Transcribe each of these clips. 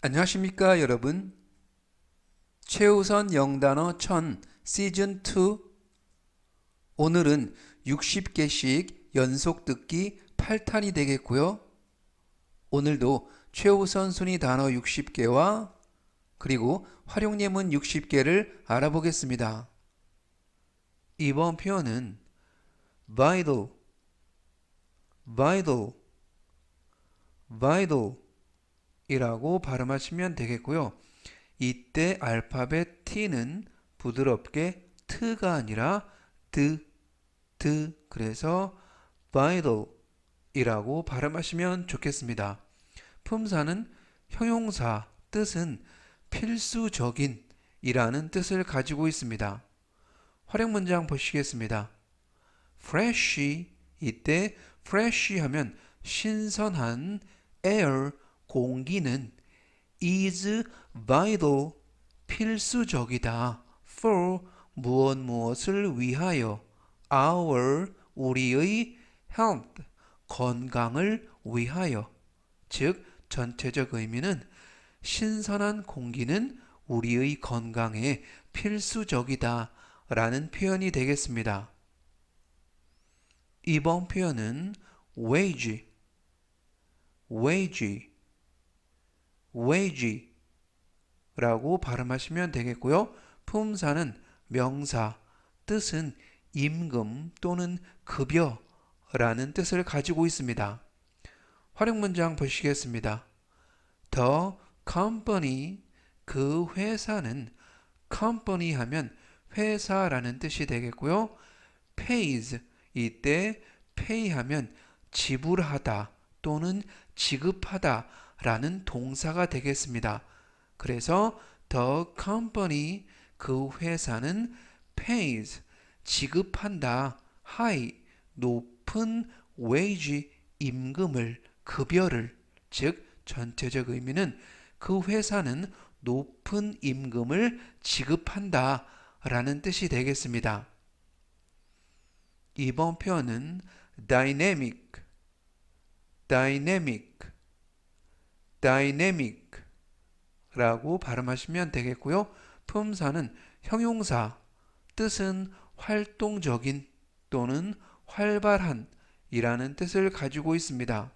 안녕하십니까 여러분. 최우선 영단어 1000 시즌2. 오늘은 60개씩 연속 듣기 8탄이 되겠고요. 오늘도 최우선 순위 단어 60개와 그리고 활용 예문 60개를 알아보겠습니다. 이번 표현은 vital, vital, vital 이라고 발음하시면 되겠고요. 이때 알파벳 T는 부드럽게 트가 아니라 그래서 vital 이라고 발음하시면 좋겠습니다. 품사는 형용사, 뜻은 필수적인 이라는 뜻을 가지고 있습니다. 활용 문장 보시겠습니다. fresh, 이때 fresh 하면 신선한, air, 공기는 is vital, 필수적이다. for 무엇을 위하여, our, 우리의 health, 건강을 위하여. 즉 전체적 의미는 신선한 공기는 우리의 건강에 필수적이다 라는 표현이 되겠습니다. 이번 표현은 wage, 라고 발음하시면 되겠고요. 품사는 명사, 뜻은 임금 또는 급여라는 뜻을 가지고 있습니다. 활용 문장 보시겠습니다. The company, 그 회사는, company 하면 회사라는 뜻이 되겠고요. pays, 이때 pay 하면 지불하다 또는 지급하다 라는 동사가 되겠습니다. 그래서 the company, 그 회사는 pays, 지급한다, high, 높은 wage, 임금을, 급여를. 즉 전체적 의미는 그 회사는 높은 임금을 지급한다 라는 뜻이 되겠습니다. 이번 표현은 dynamic 라고 발음하시면 되겠고요. 품사는 형용사, 뜻은 활동적인 또는 활발한 이라는 뜻을 가지고 있습니다.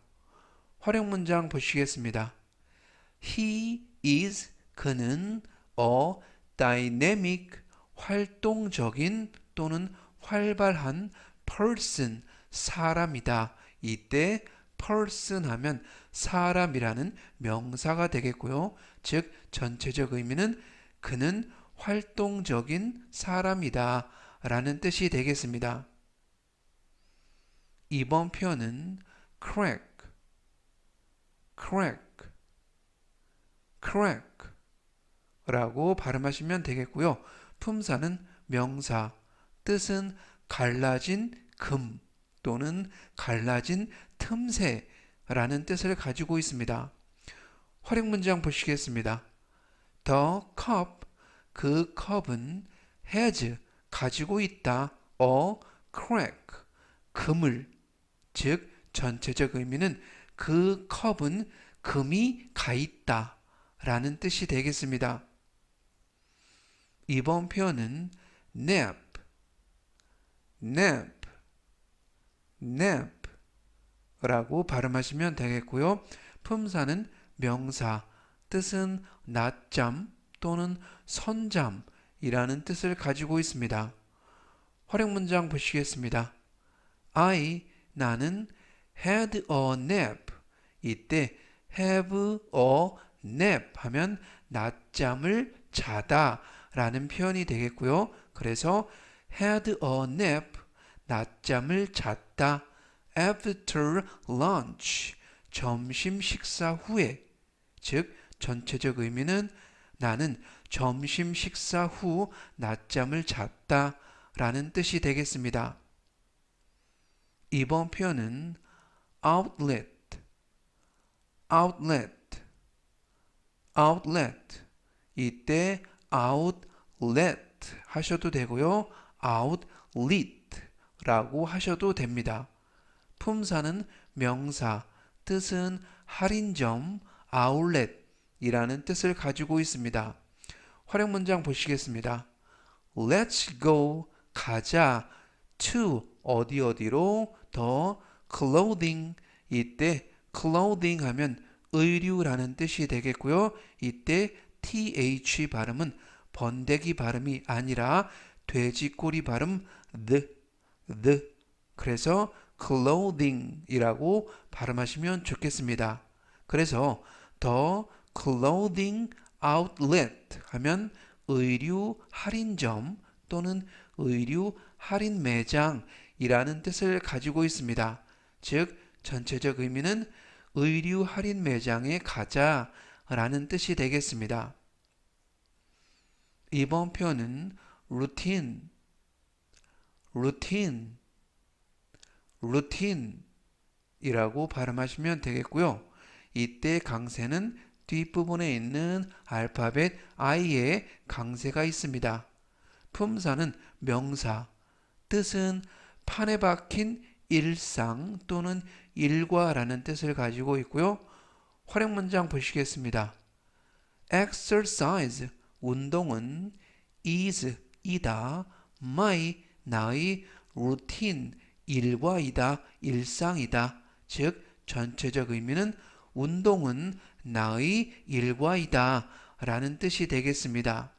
활용 문장 보시겠습니다. He is, 그는 a dynamic, 활동적인 또는 활발한 person, 사람이다. 이때 person 하면 사람이라는 명사가 되겠고요. 즉 전체적 의미는 그는 활동적인 사람이다 라는 뜻이 되겠습니다. 이번 표현은 crack 라고 발음하시면 되겠고요. 품사는 명사, 뜻은 갈라진 금 또는 갈라진 틈새라는 뜻을 가지고 있습니다. 활용 문장 보시겠습니다. The cup, 그 컵은 has, 가지고 있다, a crack, 금을. 즉 전체적 의미는 그 컵은 금이 가 있다 라는 뜻이 되겠습니다. 이번 표현은 nap 라고 발음하시면 되겠고요. 품사는 명사, 뜻은 낮잠 또는 선잠이라는 뜻을 가지고 있습니다. 활용 문장 보시겠습니다. 나는 had a nap, 이때 have a nap 하면 낮잠을 자다 라는 표현이 되겠고요. 그래서 had a nap, 낮잠을 잤다. after lunch, 점심 식사 후에. 즉 전체적 의미는 나는 점심 식사 후 낮잠을 잤다 라는 뜻이 되겠습니다. 이번 표현은 outlet, 이때 outlet 하셔도 되고요. outlet 라고 하셔도 됩니다. 품사는 명사, 뜻은 할인점, 아울렛, 이라는 뜻을 가지고 있습니다. 활용 문장 보시겠습니다. Let's go 가자 to 어디로 더 clothing 이때 clothing 하면 의류라는 뜻이 되겠고요. 이때 th 발음은 번데기 발음이 아니라 돼지꼬리 발음 the 그래서 clothing이라고 발음하시면 좋겠습니다. 그래서 the clothing outlet 하면 의류 할인점 또는 의류 할인 매장이라는 뜻을 가지고 있습니다. 즉 전체적 의미는 의류 할인 매장에 가자 라는 뜻이 되겠습니다. 이번 표현은 routine 이라고 발음하시면 되겠고요. 이때 강세는 뒷부분에 있는 알파벳 I에 강세가 있습니다. 품사는 명사, 뜻은 판에 박힌 일상 또는 일과라는 뜻을 가지고 있고요. 활용 문장 보시겠습니다. exercise, 운동은 is, 이다, my, 나의 routine, 일과이다, 일상이다. 즉 전체적 의미는 운동은 나의 일과이다 라는 뜻이 되겠습니다.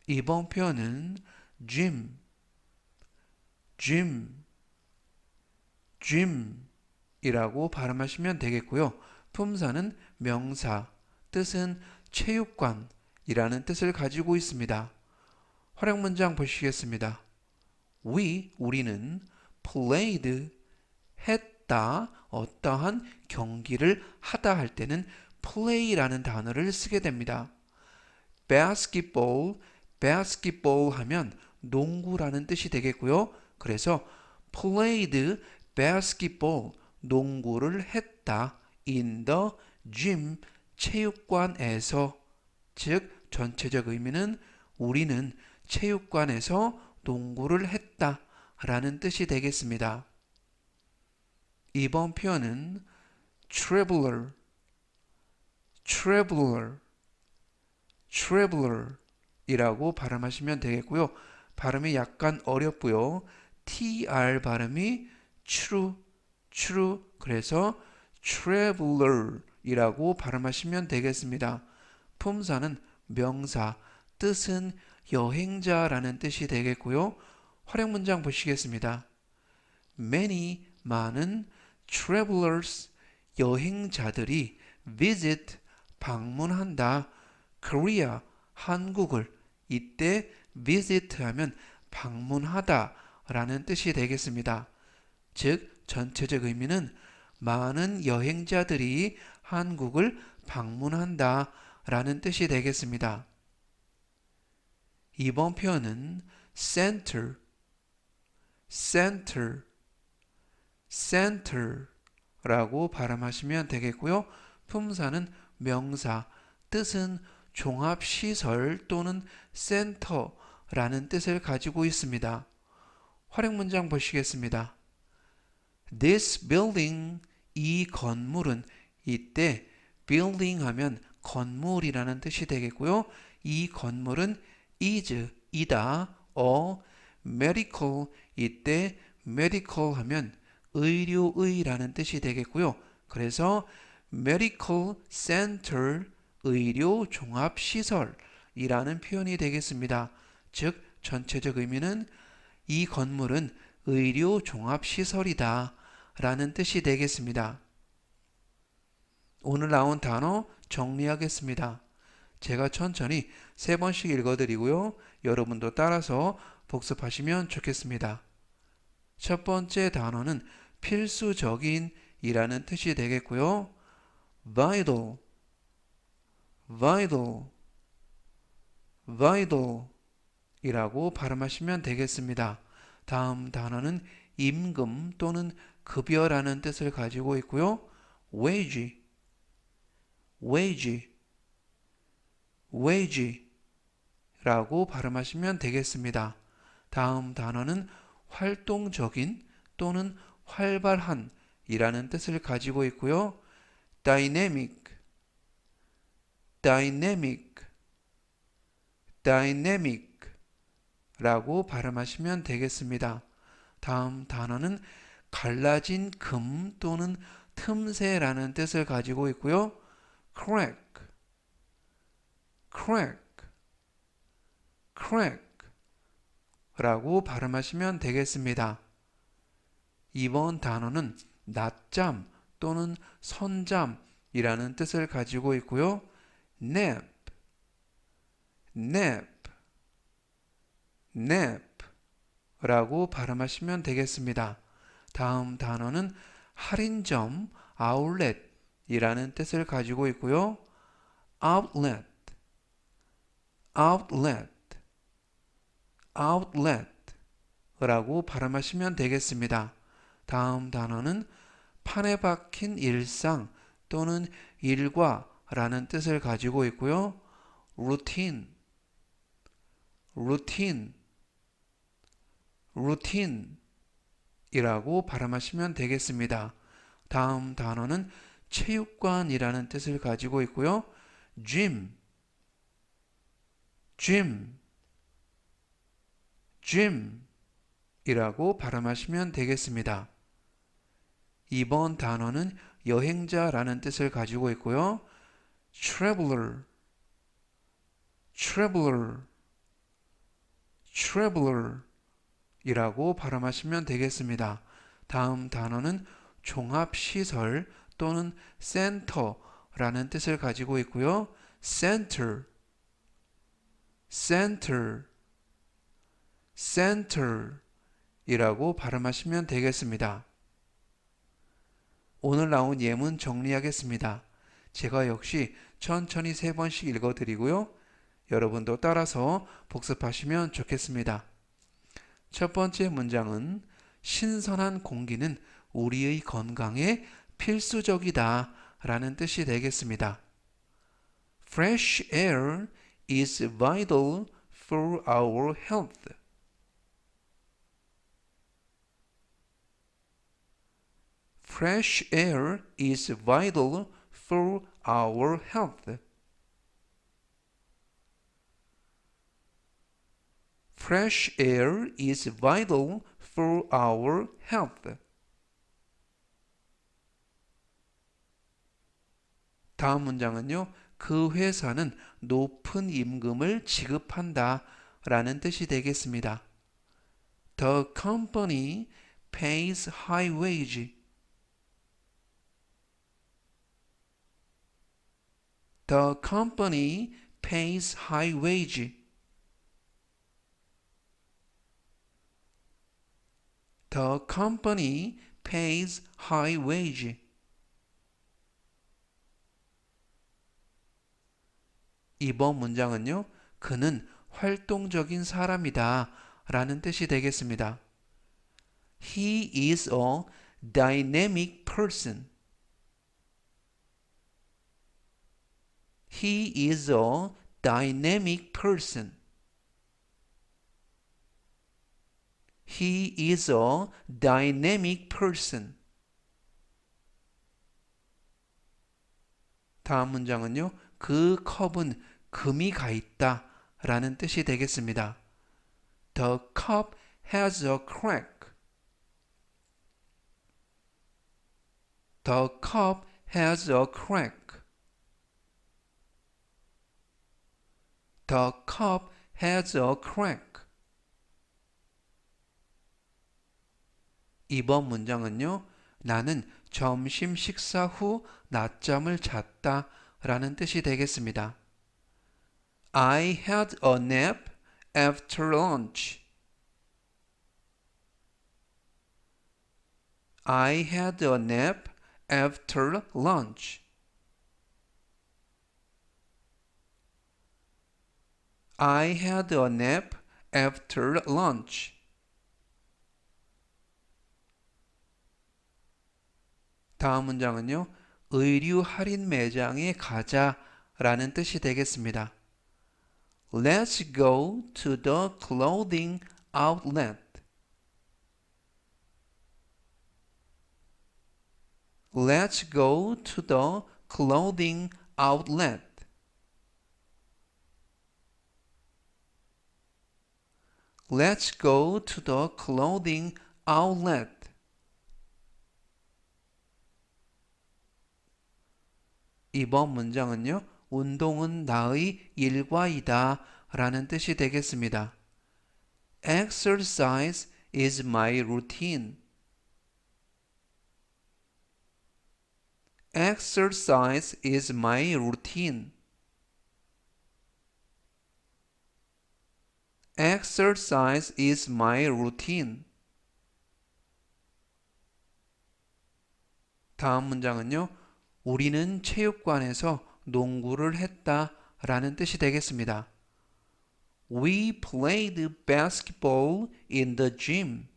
이번 표현은 gym 이라고 발음하시면 되겠고요. 품사는 명사, 뜻은 체육관이라는 뜻을 가지고 있습니다. 활용 문장 보시겠습니다. 우리는 played, 했다, 어떠한 경기를 하다 할 때는 play라는 단어를 쓰게 됩니다. basketball 하면 농구라는 뜻이 되겠고요. 그래서 played basketball, 농구를 했다. in the gym, 체육관에서. 즉 전체적 의미는 우리는 체육관에서 농구를 했다 라는 뜻이 되겠습니다. 이번 표현은 traveler 이라고 발음하시면 되겠고요. 발음이 약간 어렵고요. tr 발음이 true 그래서 traveler 이라고 발음하시면 되겠습니다. 품사는 명사, 뜻은 여행자라는 뜻이 되겠고요. 활용 문장 보시겠습니다. many, 많은 travelers, 여행자들이 visit, 방문한다. Korea, 한국을. 이때 visit 하면 방문하다 라는 뜻이 되겠습니다. 즉 전체적 의미는 많은 여행자들이 한국을 방문한다 라는 뜻이 되겠습니다. 이번 표현은 center 라고 발음하시면 되겠고요. 품사는 명사, 뜻은 종합시설 또는 센터라는 뜻을 가지고 있습니다. 활용 문장 보시겠습니다. This building, 이 건물은. 이때 building 하면 건물이라는 뜻이 되겠고요. 이 건물은 is, 이다. medical, 이때 medical 하면 의료의라는 뜻이 되겠고요. 그래서 medical center, 의료 종합시설이라는 표현이 되겠습니다. 즉 전체적 의미는 이 건물은 의료 종합시설이다 라는 뜻이 되겠습니다. 오늘 나온 단어 정리하겠습니다. 제가 천천히 3번씩 읽어드리고요. 여러분도 따라서 복습하시면 좋겠습니다. 첫 번째 단어는 필수적인 이라는 뜻이 되겠고요. vital 이라고 발음하시면 되겠습니다. 다음 단어는 임금 또는 급여라는 뜻을 가지고 있고요. wage 라고 발음하시면 되겠습니다. 다음 단어는 활동적인 또는 활발한 이라는 뜻을 가지고 있고요. dynamic dynamic, dynamic 라고 발음하시면 되겠습니다. 다음 단어는 갈라진 금 또는 틈새라는 뜻을 가지고 있고요. crack, crack, crack 라고 발음하시면 되겠습니다. 이번 단어는 낮잠 또는 선잠이라는 뜻을 가지고 있고요. nap, nap, nap 라고 발음하시면 되겠습니다. 다음 단어는 할인점, 아울렛이라는 뜻을 가지고 있고요. outlet, outlet, outlet 라고 발음하시면 되겠습니다. 다음 단어는 판에 박힌 일상 또는 일과라는 뜻을 가지고 있고요. routine, routine, routine 이라고 발음하시면 되겠습니다. 다음 단어는 체육관이라는 뜻을 가지고 있고요. gym, gym, gym 이라고 발음하시면 되겠습니다. 이번 단어는 여행자라는 뜻을 가지고 있고요. traveler, traveler, traveler 이라고 발음하시면 되겠습니다. 다음 단어는 종합시설 또는 센터라는 뜻을 가지고 있고요. center, center, center 이라고 발음하시면 되겠습니다. 오늘 나온 예문 정리하겠습니다. 제가 역시 천천히 3번씩 읽어드리고요. 여러분도 따라서 복습하시면 좋겠습니다. 첫 번째 문장은 신선한 공기는 우리의 건강에 필수적이다 라는 뜻이 되겠습니다. Fresh air is vital for our health. Fresh air is vital for our health. Fresh air is vital for our health. 다음 문장은요. 그 회사는 높은 임금을 지급한다 라는 뜻이 되겠습니다. The company pays high wage. The company pays high wage. The company pays high wage. 이번 문장은요. 그는 활동적인 사람이다 라는 뜻이 되겠습니다. He is a dynamic person. He is a dynamic person. He is a dynamic person. 다음 문장은요. 그 컵은 금이 가 있다 라는 뜻이 되겠습니다. The cup has a crack. The cup has a crack. The cup has a crack. 이번 문장은요. 나는 점심 식사 후 낮잠을 잤다 라는 뜻이 되겠습니다. I had a nap after lunch. I had a nap after lunch. I had a nap after lunch. 다음 문장은요. 의류 할인 매장에 가자 라는 뜻이 되겠습니다. Let's go to the clothing outlet. Let's go to the clothing outlet. Let's go to the clothing outlet. 이번 문장은요, 운동은 나의 일과이다 라는 뜻이 되겠습니다. Exercise is my routine. Exercise is my routine. Exercise is my routine. 다음 문장은요, 우리는 체육관에서 농구를 했다 라는 뜻이 되겠습니다. We played basketball in the gym.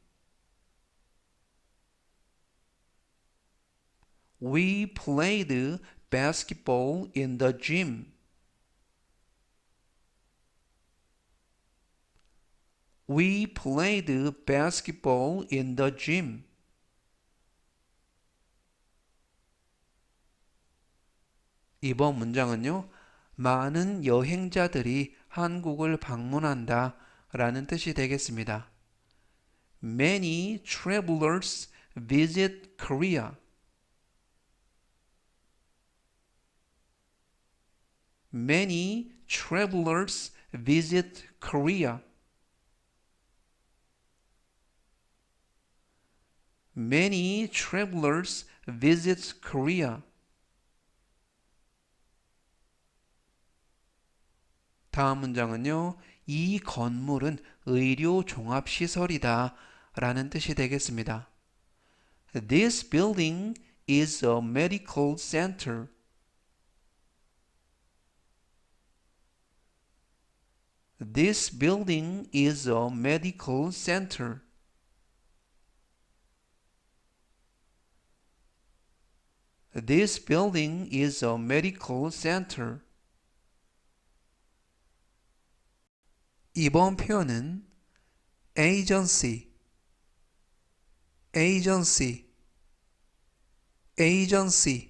We played basketball in the gym. We played basketball in the gym. 이번 문장은요, 많은 여행자들이 한국을 방문한다 라는 뜻이 되겠습니다. Many travelers visit Korea. Many travelers visit Korea. Many travelers visit Korea. 다음 문장은요, 이 건물은 의료 종합 시설이다 라는 뜻이 되겠습니다. This building is a medical center. This building is a medical center. This building is a medical center. 이번 표현은 agency, agency, agency라고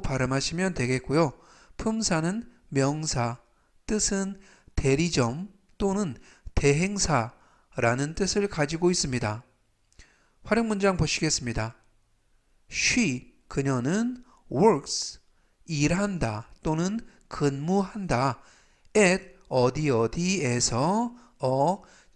발음하시면 되겠고요. 품사는 명사, 뜻은 대리점 또는 대행사라는 뜻을 가지고 있습니다. 활용 문장 보시겠습니다. She, 그녀는 works, 일한다 또는 근무한다. at 어디에서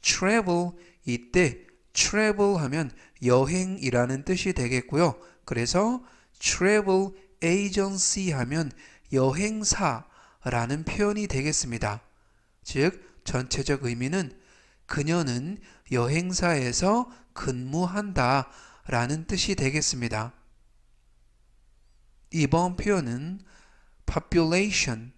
travel, 이때 travel 하면 여행이라는 뜻이 되겠고요. 그래서 travel agency 하면 여행사라는 표현이 되겠습니다. 즉 전체적 의미는 그녀는 여행사에서 근무한다 라는 뜻이 되겠습니다. 이번 표현은 population,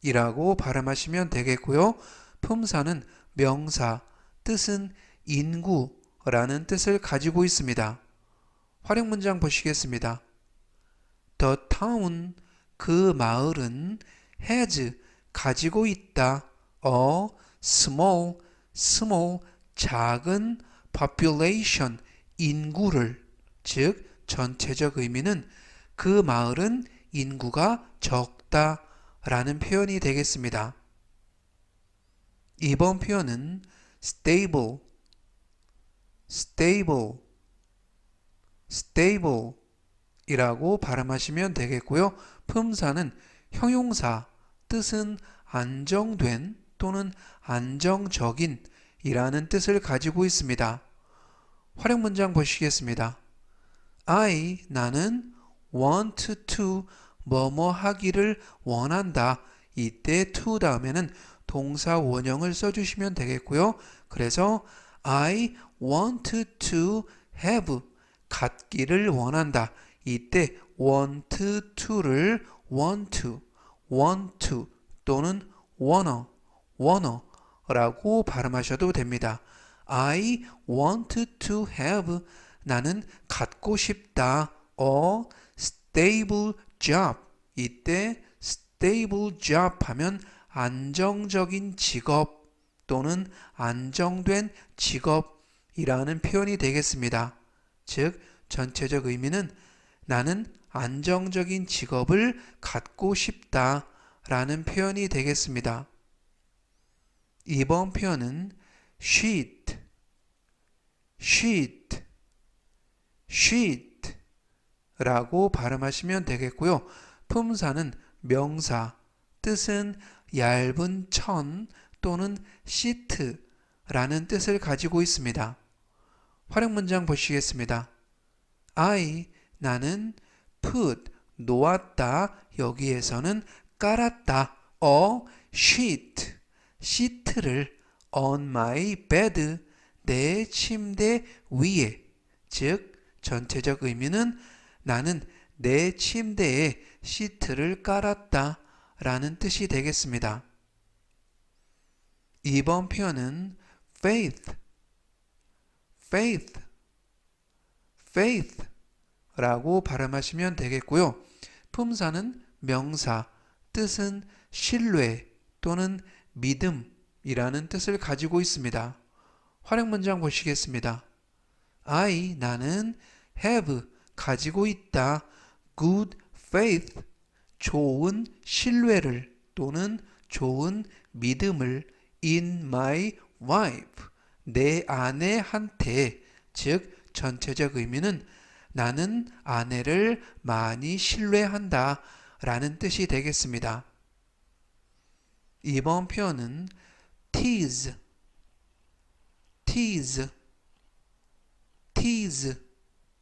이라고 발음하시면 되겠고요. 품사는 명사, 뜻은 인구라는 뜻을 가지고 있습니다. 활용 문장 보시겠습니다. The town, 그 마을은 has, 가지고 있다. a small, 작은 population, 인구를, 즉 전체적 의미는 그 마을은 인구가 적다 라는 표현이 되겠습니다. 이번 표현은 stable 이라고 발음하시면 되겠고요. 품사는 형용사, 뜻은 안정된 또는 안정적인 이라는 뜻을 가지고 있습니다. 활용 문장 보시겠습니다. 나는 want to 뭐뭐 하기를 원한다. 이때 to 다음에는 동사 원형을 써주시면 되겠고요. 그래서 I want to have, 갖기를 원한다. 이때 want to를 want to 또는 wanna 라고 발음하셔도 됩니다. I want to have, 나는 갖고 싶다. a stable job, 이때 stable job 하면 안정적인 직업 또는 안정된 직업이라는 표현이 되겠습니다. 즉 전체적 의미는 나는 안정적인 직업을 갖고 싶다 라는 표현이 되겠습니다. 이번 표현은 sheet, sheet, sheet 라고 발음하시면 되겠고요. 품사는 명사, 뜻은 얇은 천 또는 시트라는 뜻을 가지고 있습니다. 활용 문장 보시겠습니다. 나는 put, 놓았다, 여기에서는 깔았다, a sheet, 시트를 on my bed, 내 침대 위에, 즉 전체적 의미는 나는 내 침대에 시트를 깔았다 라는 뜻이 되겠습니다. 이번 표현은 faith, faith, faith 라고 발음하시면 되겠고요. 품사는 명사, 뜻은 신뢰 또는 믿음이라는 뜻을 가지고 있습니다. 활용 문장 보시겠습니다. 나는 have, 가지고 있다, good faith, 좋은 신뢰를 또는 좋은 믿음을 in my wife, 내 아내한테, 즉 전체적 의미는 나는 아내를 많이 신뢰한다 라는 뜻이 되겠습니다. 이번 표현은 tease, tease, tease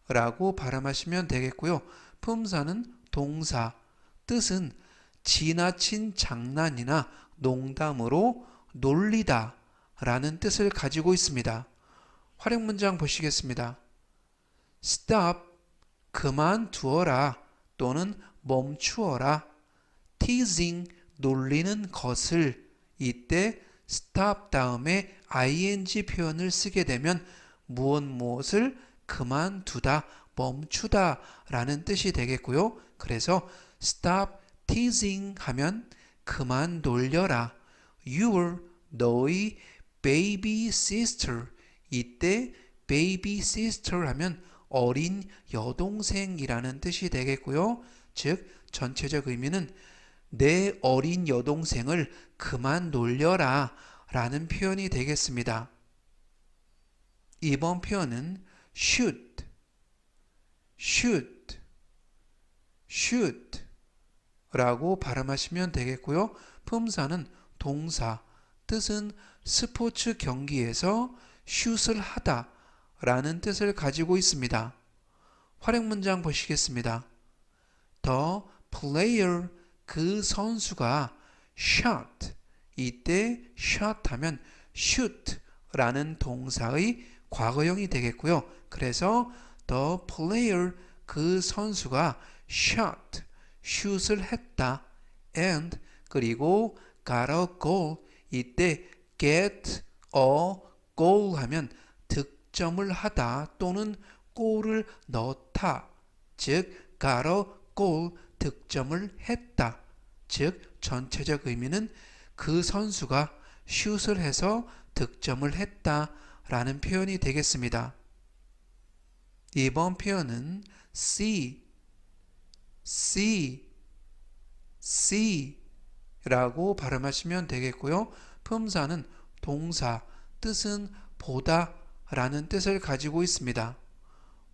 라고 발음하시면 되겠고요. 품사는 동사, 뜻은 지나친 장난이나 농담으로 놀리다 라는 뜻을 가지고 있습니다. 활용 문장 보시겠습니다. stop, 그만두어라 또는 멈추어라. teasing, 놀리는 것을, 이때 stop 다음에 ing 표현을 쓰게 되면 무엇을 그만두다, 멈추다 라는 뜻이 되겠고요. 그래서 stop teasing 하면 그만 놀려라. your, 너의 baby sister, 이때 baby sister 하면 어린 여동생이라는 뜻이 되겠고요. 즉 전체적 의미는 내 어린 여동생을 그만 놀려라 라는 표현이 되겠습니다. 이번 표현은 shoot, shoot, shoot 라고 발음하시면 되겠고요. 품사는 동사, 뜻은 스포츠 경기에서 슛을 하다 라는 뜻을 가지고 있습니다. 활용 문장 보시겠습니다. The player, 그 선수가 shot, 이때 shot 하면 shoot 라는 동사의 과거형이 되겠고요. 그래서 the player, 그 선수가 shot, 슛을 했다, and 그리고 got a goal, 이때 get a goal 하면 득점을 하다 또는 골을 넣다, 즉 got a goal, 득점을 했다, 즉 전체적 의미는 그 선수가 슛을 해서 득점을 했다 라는 표현이 되겠습니다. 이번 표현은 see, see, see 라고 발음하시면 되겠고요. 품사는 동사, 뜻은 보다 라는 뜻을 가지고 있습니다.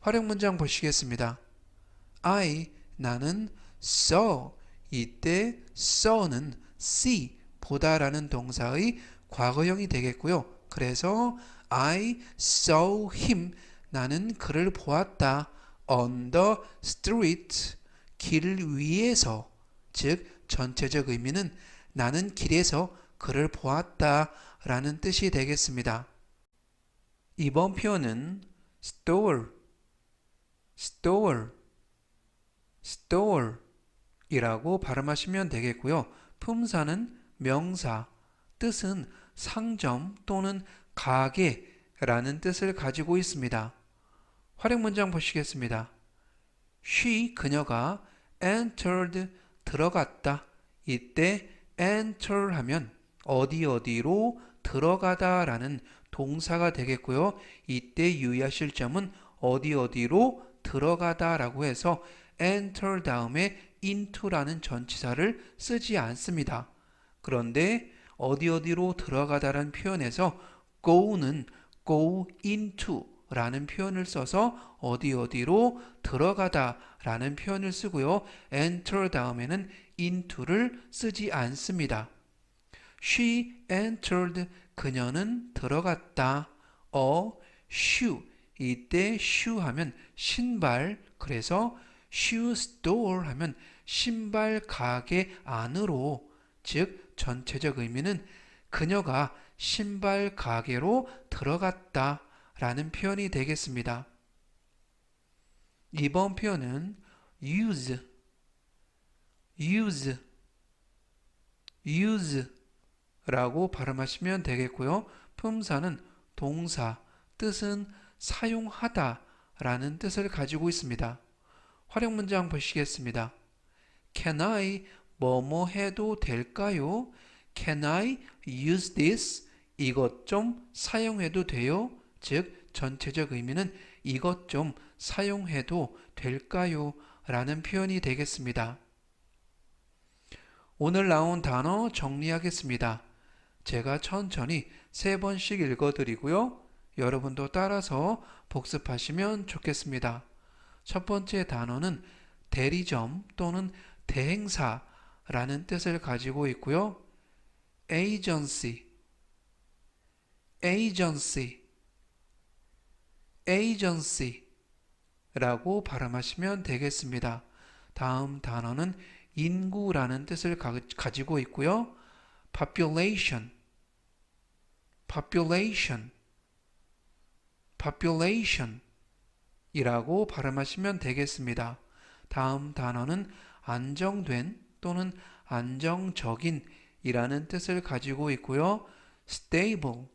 활용 문장 보시겠습니다. 나는 saw, 이때 saw는 see, 보다 라는 동사의 과거형이 되겠고요. 그래서 I saw him, 나는 그를 보았다, on the street, 길 위에서, 즉 전체적 의미는 나는 길에서 그를 보았다 라는 뜻이 되겠습니다. 이번 표현은 store, store, store 이라고 발음하시면 되겠고요. 품사는 명사, 뜻은 상점 또는 가게라는 뜻을 가지고 있습니다. 활용 문장 보시겠습니다. She, 그녀가 entered, 들어갔다. 이때 enter 하면 어디로 들어가다 라는 동사가 되겠고요. 이때 유의하실 점은 어디로 들어가다 라고 해서 enter 다음에 into라는 전치사를 쓰지 않습니다. 그런데 어디로 들어가다라는 표현에서 go는 go into 라는 표현을 써서 어디로 들어가다 라는 표현을 쓰고요. enter 다음에는 into를 쓰지 않습니다. She entered. 그녀는 들어갔다. shoe. 이때 shoe 하면 신발. 그래서 shoe store 하면 신발 가게 안으로. 즉 전체적 의미는 그녀가 신발 가게로 들어갔다 라는 표현이 되겠습니다. 이번 표현은 use 라고 발음하시면 되겠고요. 품사는 동사, 뜻은 사용하다 라는 뜻을 가지고 있습니다. 활용 문장 보시겠습니다. Can I 뭐뭐 해도 될까요? Can I use this? 이것 좀 사용해도 돼요? 즉 전체적 의미는 이것 좀 사용해도 될까요? 라는 표현이 되겠습니다. 오늘 나온 단어 정리하겠습니다. 제가 천천히 3번씩 읽어드리고요. 여러분도 따라서 복습하시면 좋겠습니다. 첫 번째 단어는 대리점 또는 대행사라는 뜻을 가지고 있고요. agency 라고 발음하시면 되겠습니다. 다음 단어는 인구라는 뜻을 가지고 있고요. population 이라고 발음하시면 되겠습니다. 다음 단어는 안정된 또는 안정적인 이라는 뜻을 가지고 있고요. stable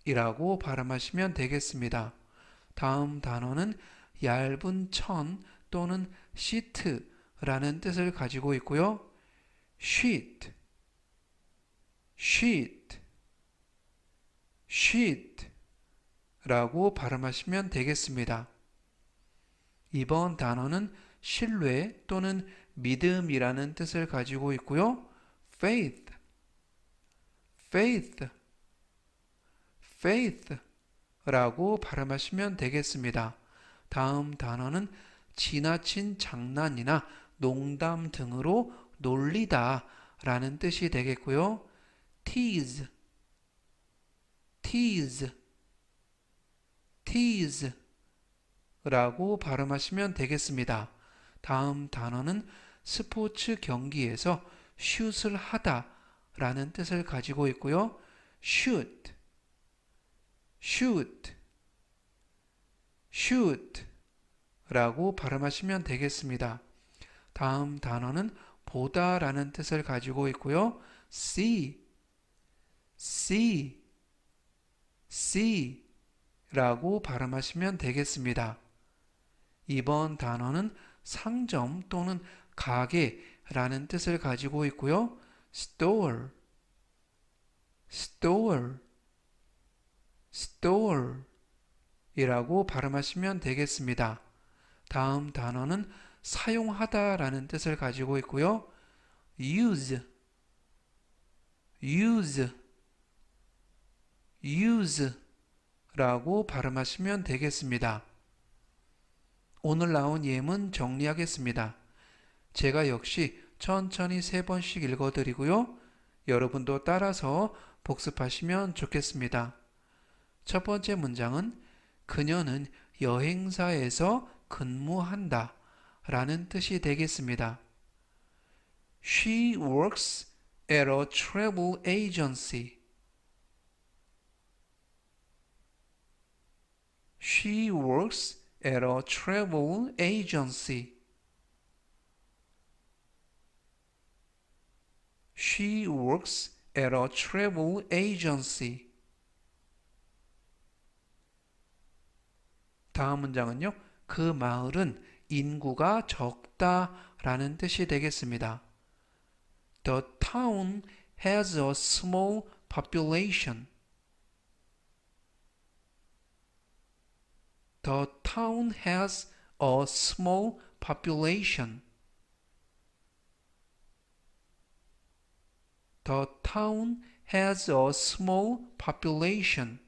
이라고 발음하시면 되겠습니다. 다음 단어는 얇은 천 또는 시트라는 뜻을 가지고 있고요. sheet 라고 발음하시면 되겠습니다. 이번 단어는 신뢰 또는 믿음이라는 뜻을 가지고 있고요. faith 라고 발음하시면 되겠습니다. 다음 단어는 지나친 장난이나 농담 등으로 놀리다 라는 뜻이 되겠고요. tease 라고 발음하시면 되겠습니다. 다음 단어는 스포츠 경기에서 슛을 하다 라는 뜻을 가지고 있고요. shoot 라고 발음하시면 되겠습니다. 다음 단어는 보다 라는 뜻을 가지고 있고요. see 라고 발음하시면 되겠습니다. 이번 단어는 상점 또는 가게 라는 뜻을 가지고 있고요. store 이라고 발음하시면 되겠습니다. 다음 단어는 사용하다 라는 뜻을 가지고 있고요. use 라고 발음하시면 되겠습니다. 오늘 나온 예문 정리하겠습니다. 제가 역시 천천히 3번씩 읽어드리고요. 여러분도 따라서 복습하시면 좋겠습니다. 첫 번째 문장은 그녀는 여행사에서 근무한다 라는 뜻이 되겠습니다. She works at a travel agency. She works at a travel agency. She works at a travel agency. 다음 문장은요. 그 마을은 인구가 적다라는 뜻이 되겠습니다. The town has a small population. The town has a small population. The town has a small population.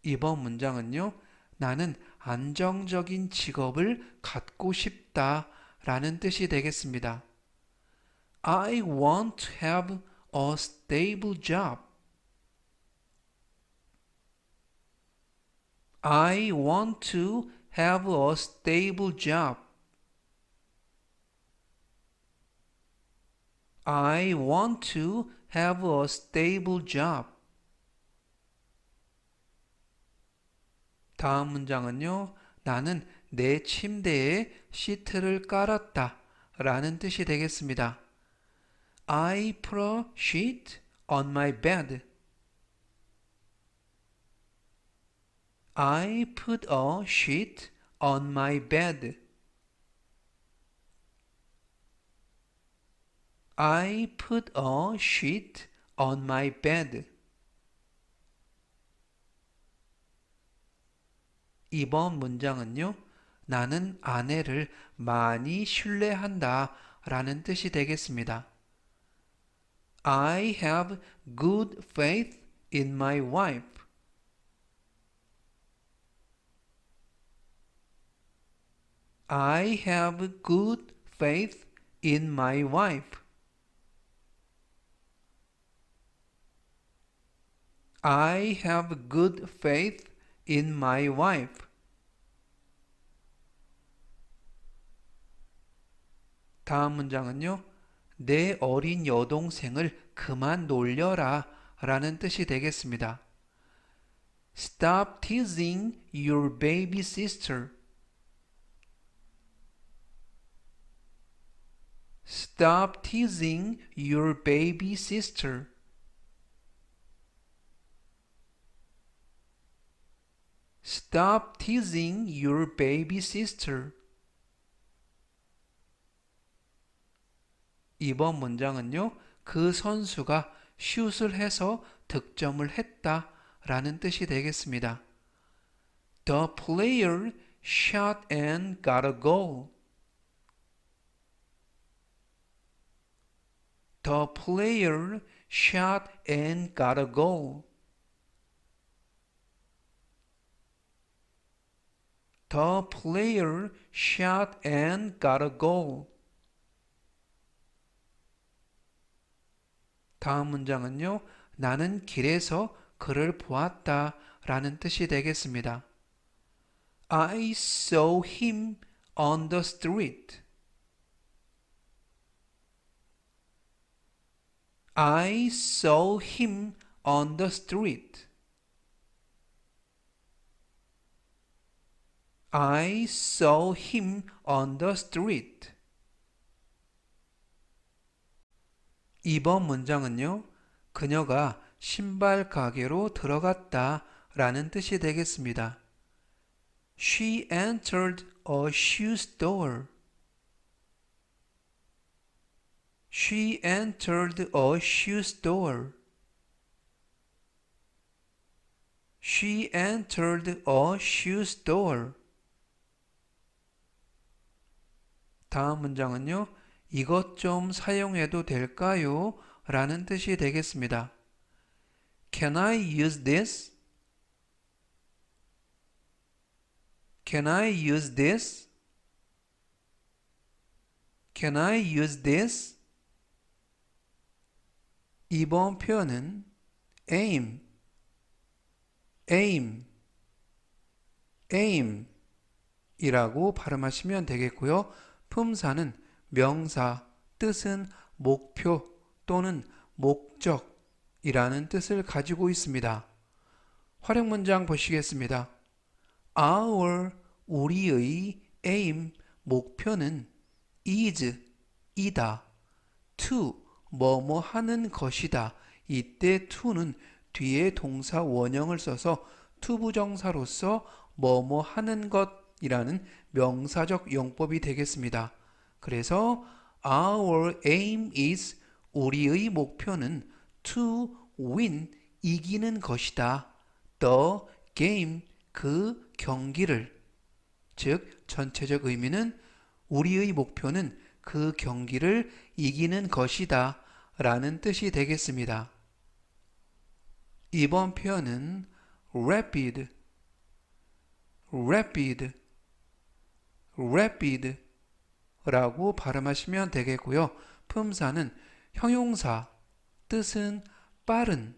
이번 문장은요, 나는 안정적인 직업을 갖고 싶다 라는 뜻이 되겠습니다. I want to have a stable job. I want to have a stable job. I want to have a stable job. 다음 문장은요, 나는 내 침대에 시트를 깔았다 라는 뜻이 되겠습니다. I put a sheet on my bed. I put a sheet on my bed. I put a sheet on my bed. 이번 문장은요, 나는 아내를 많이 신뢰한다 라는 뜻이 되겠습니다. I have good faith in my wife. I have good faith in my wife. I have good faith in my wife. 다음 문장은요, 내 어린 여동생을 그만 놀려라 라는 뜻이 되겠습니다. Stop teasing your baby sister. Stop teasing your baby sister. Stop teasing your baby sister. 이번 문장은요, 그 선수가 슛을 해서 득점을 했다 라는 뜻이 되겠습니다. The player shot and got a goal. The player shot and got a goal. The player shot and got a goal. 다음 문장은요, 나는 길에서 그를 보았다 라는 뜻이 되겠습니다. I saw him on the street. I saw him on the street. I saw him on the street. 이번 문장은요, 그녀가 신발 가게로 들어갔다 라는 뜻이 되겠습니다. She entered a shoe store. She entered a shoe store. She entered a shoe store. 다음 문장은요, 이것 좀 사용해도 될까요? 라는 뜻이 되겠습니다. Can I use this? Can I use this? Can I use this? 이번 표현은 aim, aim, aim 이라고 발음하시면 되겠고요. 품사는 명사, 뜻은 목표 또는 목적이라는 뜻을 가지고 있습니다. 활용 문장 보시겠습니다. Our, 우리의 aim, 목표는 is, 이다. to, 뭐뭐 하는 것이다. 이때 to는 뒤에 동사 원형을 써서 투부정사로서 뭐뭐 하는 것이라는 명사적 용법이 되겠습니다. 그래서 our aim is, 우리의 목표는 to win, 이기는 것이다 the game, 그 경기를. 즉, 전체적 의미는 우리의 목표는 그 경기를 이기는 것이다 라는 뜻이 되겠습니다. 이번 표현은 rapid, rapid, rapid 라고 발음하시면 되겠고요. 품사는 형용사, 뜻은 빠른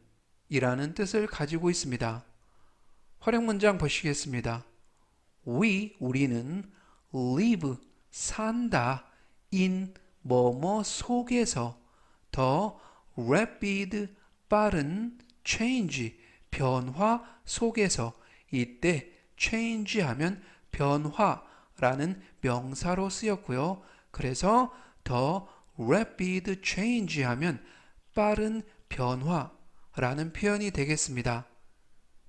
이라는 뜻을 가지고 있습니다. 활용 문장 보시겠습니다. 우리는 live, 산다, in, 뭐뭐 속에서, 더 rapid, 빠른, change, 변화 속에서. 이때 change 하면 변화라는 명사로 쓰였고요. 그래서 더 rapid change 하면 빠른 변화라는 표현이 되겠습니다.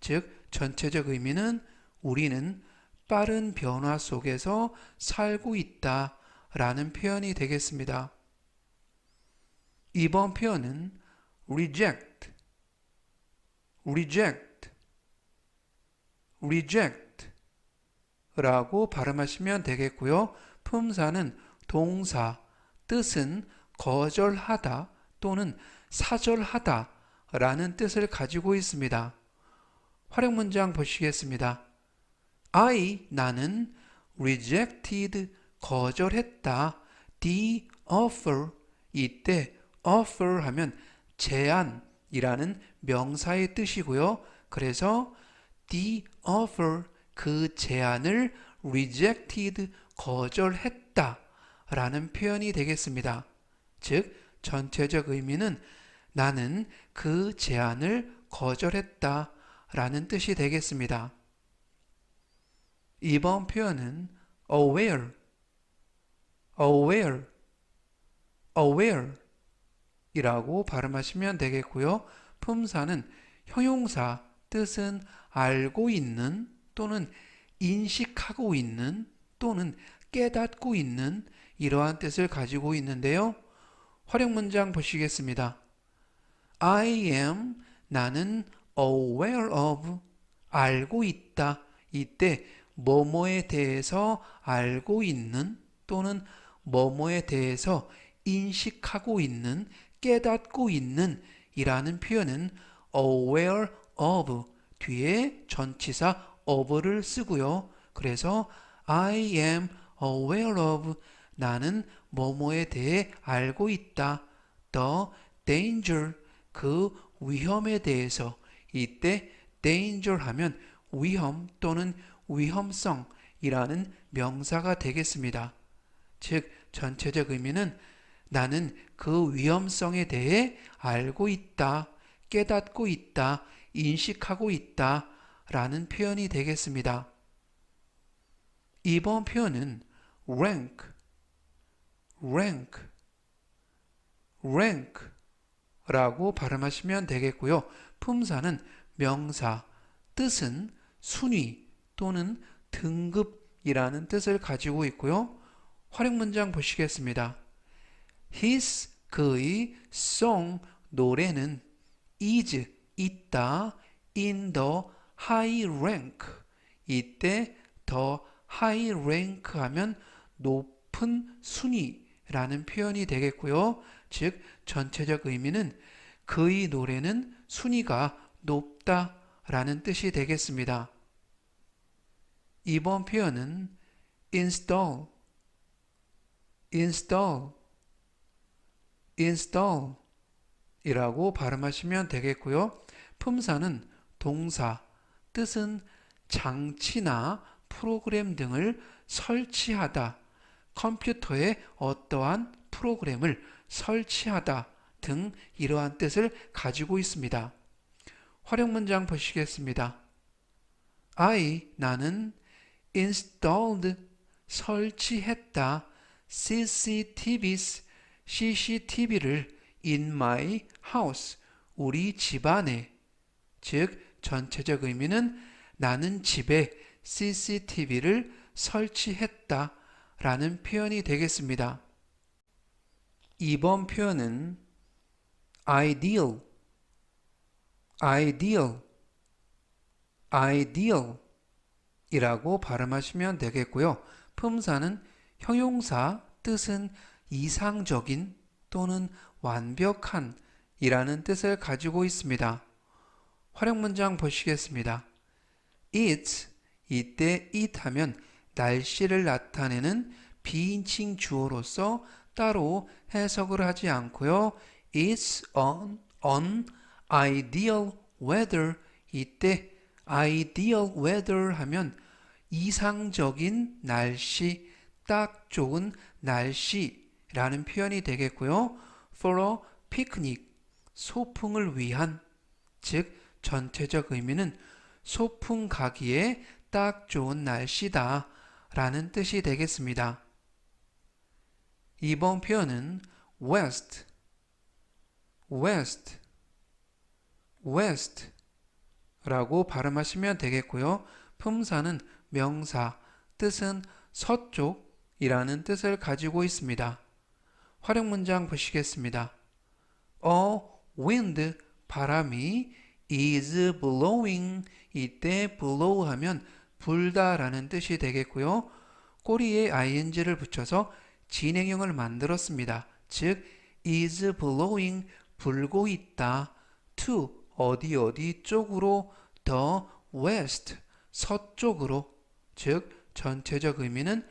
즉, 전체적 의미는 우리는 빠른 변화 속에서 살고 있다 라는 표현이 되겠습니다. 이번 표현은 reject, reject, reject 라고 발음하시면 되겠고요. 품사는 동사, 뜻은 거절하다 또는 사절하다 라는 뜻을 가지고 있습니다. 활용 문장 보시겠습니다. 나는 rejected, 거절했다. the offer, 이때 offer 하면 제안이라는 명사의 뜻이고요. 그래서 the offer, 그 제안을 rejected, 거절했다 라는 표현이 되겠습니다. 즉, 전체적 의미는 나는 그 제안을 거절했다 라는 뜻이 되겠습니다. 이번 표현은 aware, aware, aware 이라고 발음하시면 되겠고요. 품사는 형용사, 뜻은 알고 있는 또는 인식하고 있는 또는 깨닫고 있는 이러한 뜻을 가지고 있는데요. 활용 문장 보시겠습니다. I am, 나는 aware of, 알고 있다. 이때 뭐뭐에 대해서 알고 있는 또는 뭐뭐에 대해서 인식하고 있는, 깨닫고 있는 이라는 표현은 aware of 뒤에 전치사 of를 쓰고요. 그래서 I am aware of, 나는 뭐뭐에 대해 알고 있다. the danger, 그 위험에 대해서. 이때 danger 하면 위험 또는 위험성이라는 명사가 되겠습니다. 즉, 전체적 의미는 나는 그 위험성에 대해 알고 있다, 깨닫고 있다, 인식하고 있다 라는 표현이 되겠습니다. 이번 표현은 rank, rank, rank 라고 발음하시면 되겠고요. 품사는 명사, 뜻은 순위 또는 등급이라는 뜻을 가지고 있고요. 활용 문장 보시겠습니다. His, 그의 song, 노래는 is, 있다, in the high rank. 이때 the high rank 하면 높은 순위라는 표현이 되겠고요. 즉, 전체적 의미는 그의 노래는 순위가 높다 라는 뜻이 되겠습니다. 이번 표현은 install, install, install 이라고 발음하시면 되겠고요. 품사는 동사, 뜻은 장치나 프로그램 등을 설치하다, 컴퓨터에 어떠한 프로그램을 설치하다 등 이러한 뜻을 가지고 있습니다. 활용 문장 보시겠습니다. 나는 installed, 설치했다, CCTV를 in my house, 우리 집안에. 즉, 전체적 의미는 나는 집에 CCTV를 설치했다 라는 표현이 되겠습니다. 이번 표현은 ideal, ideal, ideal 이라고 발음하시면 되겠고요. 품사는 형용사 뜻은 이상적인 또는 완벽한 이라는 뜻을 가지고 있습니다. 활용 문장 보시겠습니다. It's 이때 it 하면 날씨를 나타내는 비인칭 주어로서 따로 해석을 하지 않고요. It's an ideal weather 이때 ideal weather 하면 이상적인 날씨, 딱 좋은 날씨라는 표현이 되겠고요. For a picnic, 소풍을 위한, 즉 전체적 의미는 소풍 가기에 딱 좋은 날씨다 라는 뜻이 되겠습니다. 이번 표현은 west, west, west 라고 발음하시면 되겠고요. 품사는 명사, 뜻은 서쪽이라는 뜻을 가지고 있습니다. 활용 문장 보시겠습니다. A wind, 바람이 is blowing, 이때 blow 하면 불다 라는 뜻이 되겠고요. 꼬리에 ing를 붙여서 진행형을 만들었습니다. 즉, is blowing, 불고 있다. to, 어디 쪽으로, the west, 서쪽으로, 즉 전체적 의미는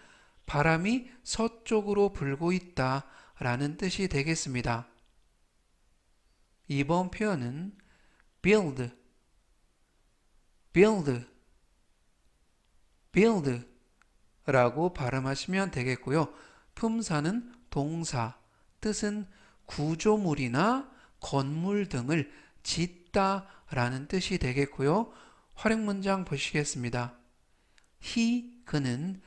바람이 서쪽으로 불고 있다 라는 뜻이 되겠습니다. 이번 표현은 build, build, build 라고 발음하시면 되겠고요. 품사는 동사, 뜻은 구조물이나 건물 등을 짓다 라는 뜻이 되겠고요. 활용 문장 보시겠습니다. He, 그는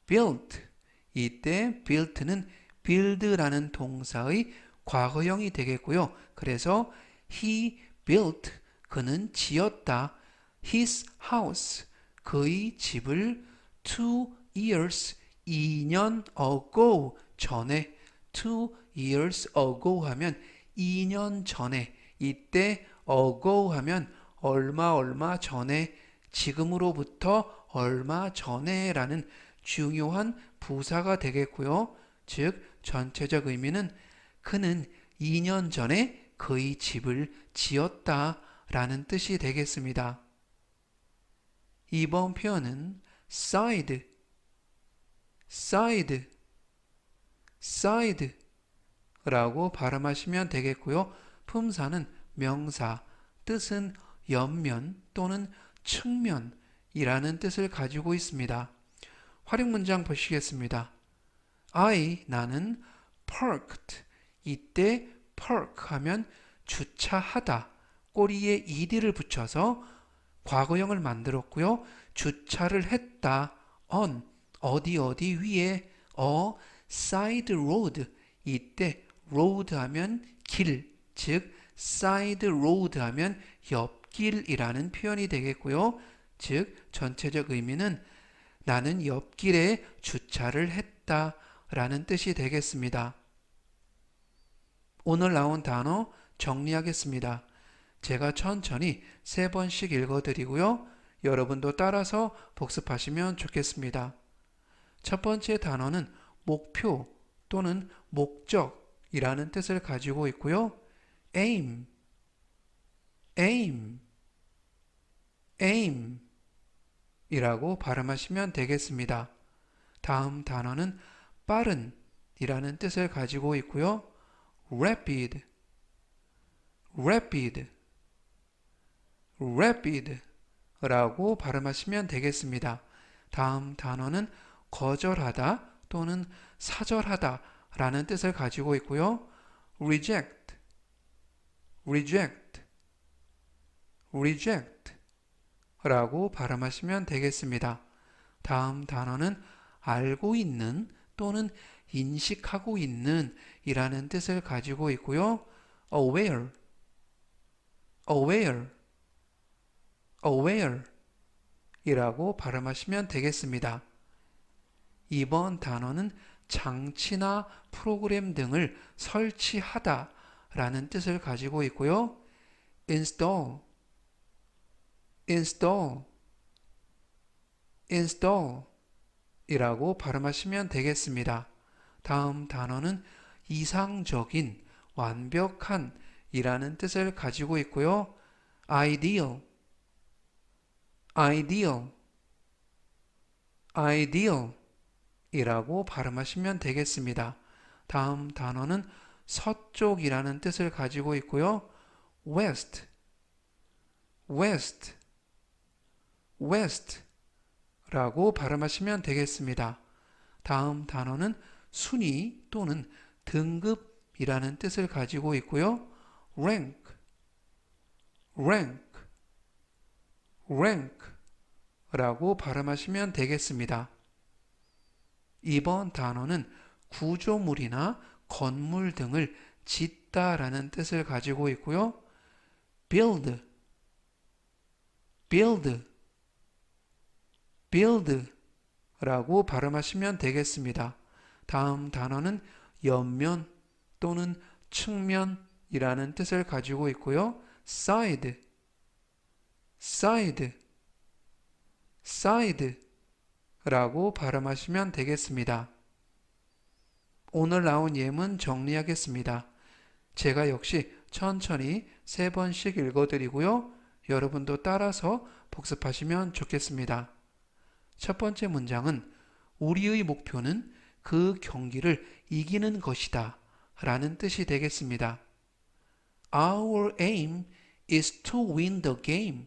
built, 이때 built는 build라는 동사의 과거형이 되겠고요. 그래서 he built, 그는 지었다. his house, 그의 집을 2 years, 2년 ago, 전에 2 years ago 하면 2년 전에, 이때 ago 하면 얼마 전에, 지금으로부터 얼마 전에 라는 중요한 부사가 되겠고요. 즉 전체적 의미는 그는 2년 전에 그의 집을 지었다 라는 뜻이 되겠습니다. 이번 표현은 side, side, side 라고 발음하시면 되겠고요. 품사는 명사, 뜻은 옆면 또는 측면이라는 뜻을 가지고 있습니다. 활용 문장 보시겠습니다. 나는 parked, 이때 park 하면 주차하다, 꼬리에 ed를 붙여서 과거형을 만들었고요. 주차를 했다, on, 어디 위에, side road, 이때 road 하면 길, 즉 side road 하면 옆길이라는 표현이 되겠고요. 즉 전체적 의미는 나는 옆길에 주차를 했다 라는 뜻이 되겠습니다. 오늘 나온 단어 정리하겠습니다. 제가 천천히 3번씩 읽어드리고요. 여러분도 따라서 복습하시면 좋겠습니다. 첫 번째 단어는 목표 또는 목적이라는 뜻을 가지고 있고요. aim, aim, aim 이라고 발음하시면 되겠습니다. 다음 단어는 빠른 이라는 뜻을 가지고 있고요. rapid, rapid, rapid 라고 발음하시면 되겠습니다. 다음 단어는 거절하다 또는 사절하다 라는 뜻을 가지고 있고요. reject, reject, reject 라고 발음하시면 되겠습니다. 다음 단어는 알고 있는 또는 인식하고 있는 이라는 뜻을 가지고 있고요. aware, aware, aware 이라고 발음하시면 되겠습니다. 이번 단어는 장치나 프로그램 등을 설치하다 라는 뜻을 가지고 있고요. install, install, install 이라고 발음하시면 되겠습니다. 다음 단어는 이상적인, 완벽한 이라는 뜻을 가지고 있고요. ideal, ideal, ideal 이라고 발음하시면 되겠습니다. 다음 단어는 서쪽이라는 뜻을 가지고 있고요. west, west, west 라고 발음하시면 되겠습니다. 다음 단어는 순위 또는 등급이라는 뜻을 가지고 있고요. rank, rank, rank 라고 발음하시면 되겠습니다. 이번 단어는 구조물이나 건물 등을 짓다라는 뜻을 가지고 있고요. build, build, build 라고 발음하시면 되겠습니다. 다음 단어는 옆면 또는 측면이라는 뜻을 가지고 있고요. side, side, side 라고 발음하시면 되겠습니다. 오늘 나온 예문 정리하겠습니다. 제가 역시 천천히 3번씩 읽어드리고요. 여러분도 따라서 복습하시면 좋겠습니다. 첫 번째 문장은 우리의 목표는 그 경기를 이기는 것이다 라는 뜻이 되겠습니다. Our aim is to win the game.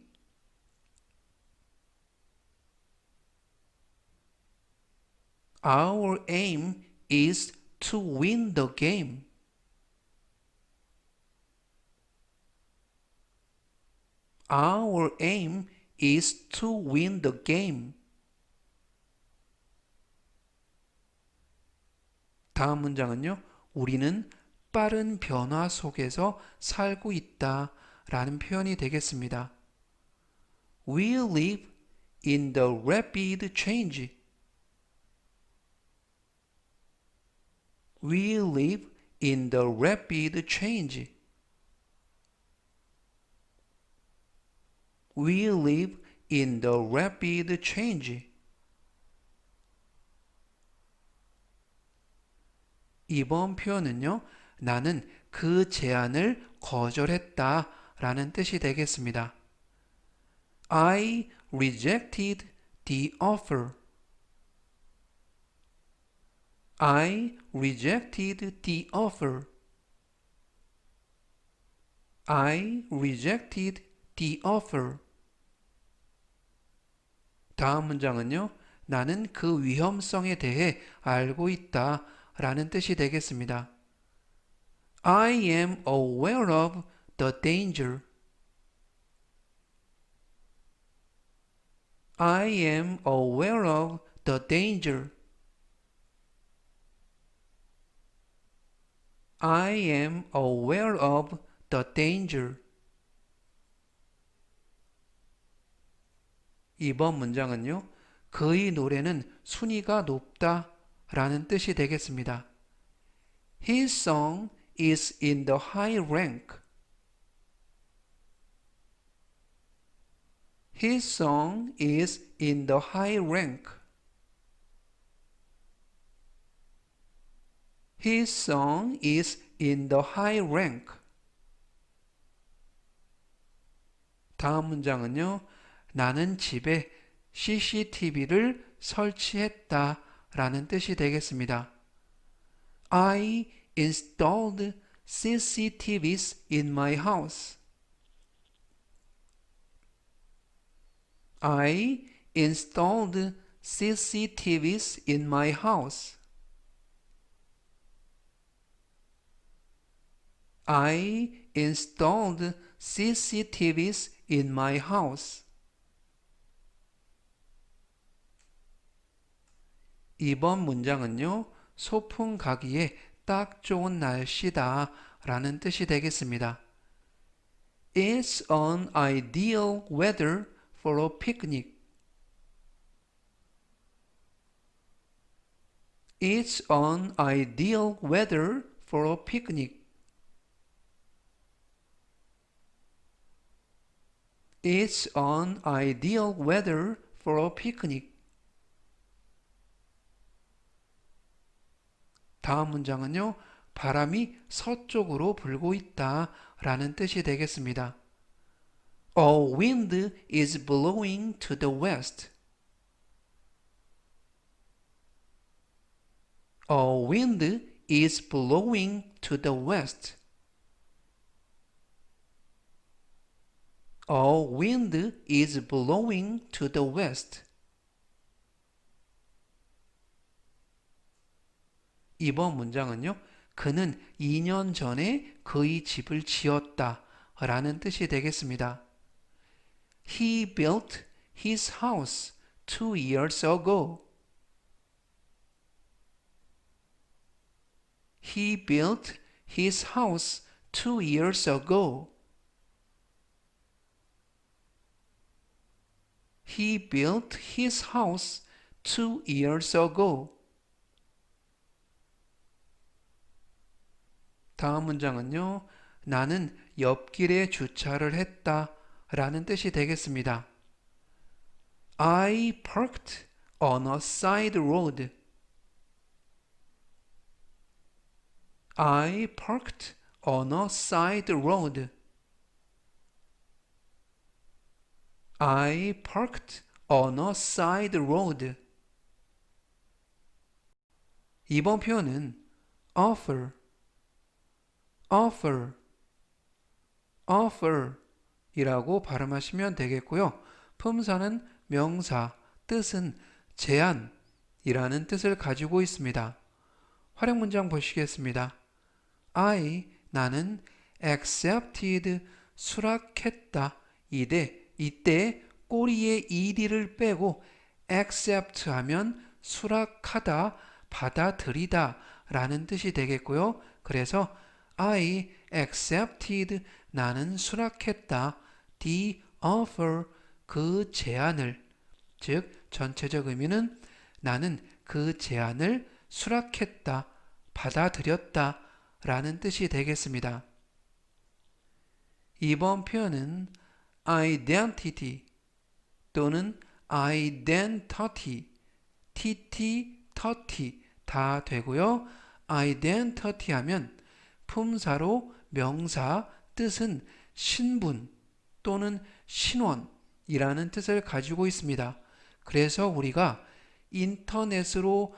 Our aim is to win the game. Our aim is to win the game. 다음 문장은요. 우리는 빠른 변화 속에서 살고 있다 라는 표현이 되겠습니다. We live in the rapid change. We live in the rapid change. We live in the rapid change. 이번 표현은요, 나는 그 제안을 거절했다 라는 뜻이 되겠습니다. I rejected the offer. I rejected the offer. I rejected the offer. 다음 문장은요, 나는 그 위험성에 대해 알고 있다 라는 뜻이 되겠습니다. I am aware of the danger. I am aware of the danger. I am aware of the danger. 이번 문장은요, 그의 노래는 순위가 높다 라는 뜻이 되겠습니다. His song is in the high rank. His song is in the high rank. His song is in the high rank. 다음 문장은요. 나는 집에 CCTV를 설치했다 라는 뜻이 되겠습니다. I installed CCTVs in my house. I installed CCTVs in my house. I installed CCTVs in my house. 이번 문장은요, 소풍 가기에 딱 좋은 날씨다 라는 뜻이 되겠습니다. It's an ideal weather for a picnic. It's an ideal weather for a picnic. It's an ideal weather for a picnic. 다음 문장은요. 바람이 서쪽으로 불고 있다 라는 뜻이 되겠습니다. A wind is blowing to the west. A wind is blowing to the west. A wind is blowing to the west. 이번 문장은요. 그는 2년 전에 그의 집을 지었다 라는 뜻이 되겠습니다. He built his house 2 years ago. He built his house 2 years ago. He built his house 2 years ago. 다음 문장은요. 나는 옆길에 주차를 했다 라는 뜻이 되겠습니다. I parked on a side road. I parked on a side road. I parked on a side road. 이번 표현은 offer, offer, offer 이라고 발음하시면 되겠고요. 품사는 명사, 뜻은 제안이라는 뜻을 가지고 있습니다. 활용 문장 보시겠습니다. 나는 accepted, 수락했다. 이때 꼬리에 ed를 빼고 accept 하면 수락하다, 받아들이다 라는 뜻이 되겠고요. 그래서 I accepted, 나는 수락했다. The offer, 그 제안을, 즉 전체적 의미는 나는 그 제안을 수락했다, 받아들였다 라는 뜻이 되겠습니다. 이번 표현은 identity 또는 identity, tt, 다 되고요. identity 하면 품사로 명사, 뜻은 신분 또는 신원이라는 뜻을 가지고 있습니다. 그래서 우리가 인터넷으로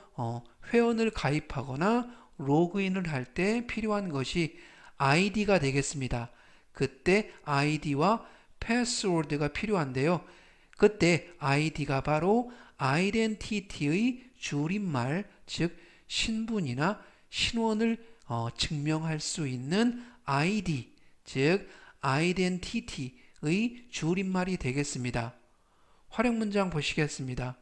회원을 가입하거나 로그인을 할 때 필요한 것이 아이디가 되겠습니다. 그때 아이디와 패스워드가 필요한데요. 그때 아이디가 바로 아이덴티티의 줄임말, 즉 신분이나 신원을 증명할 수 있는 아이디, 즉 아이덴티티의 줄임말이 되겠습니다. 활용 문장 보시겠습니다.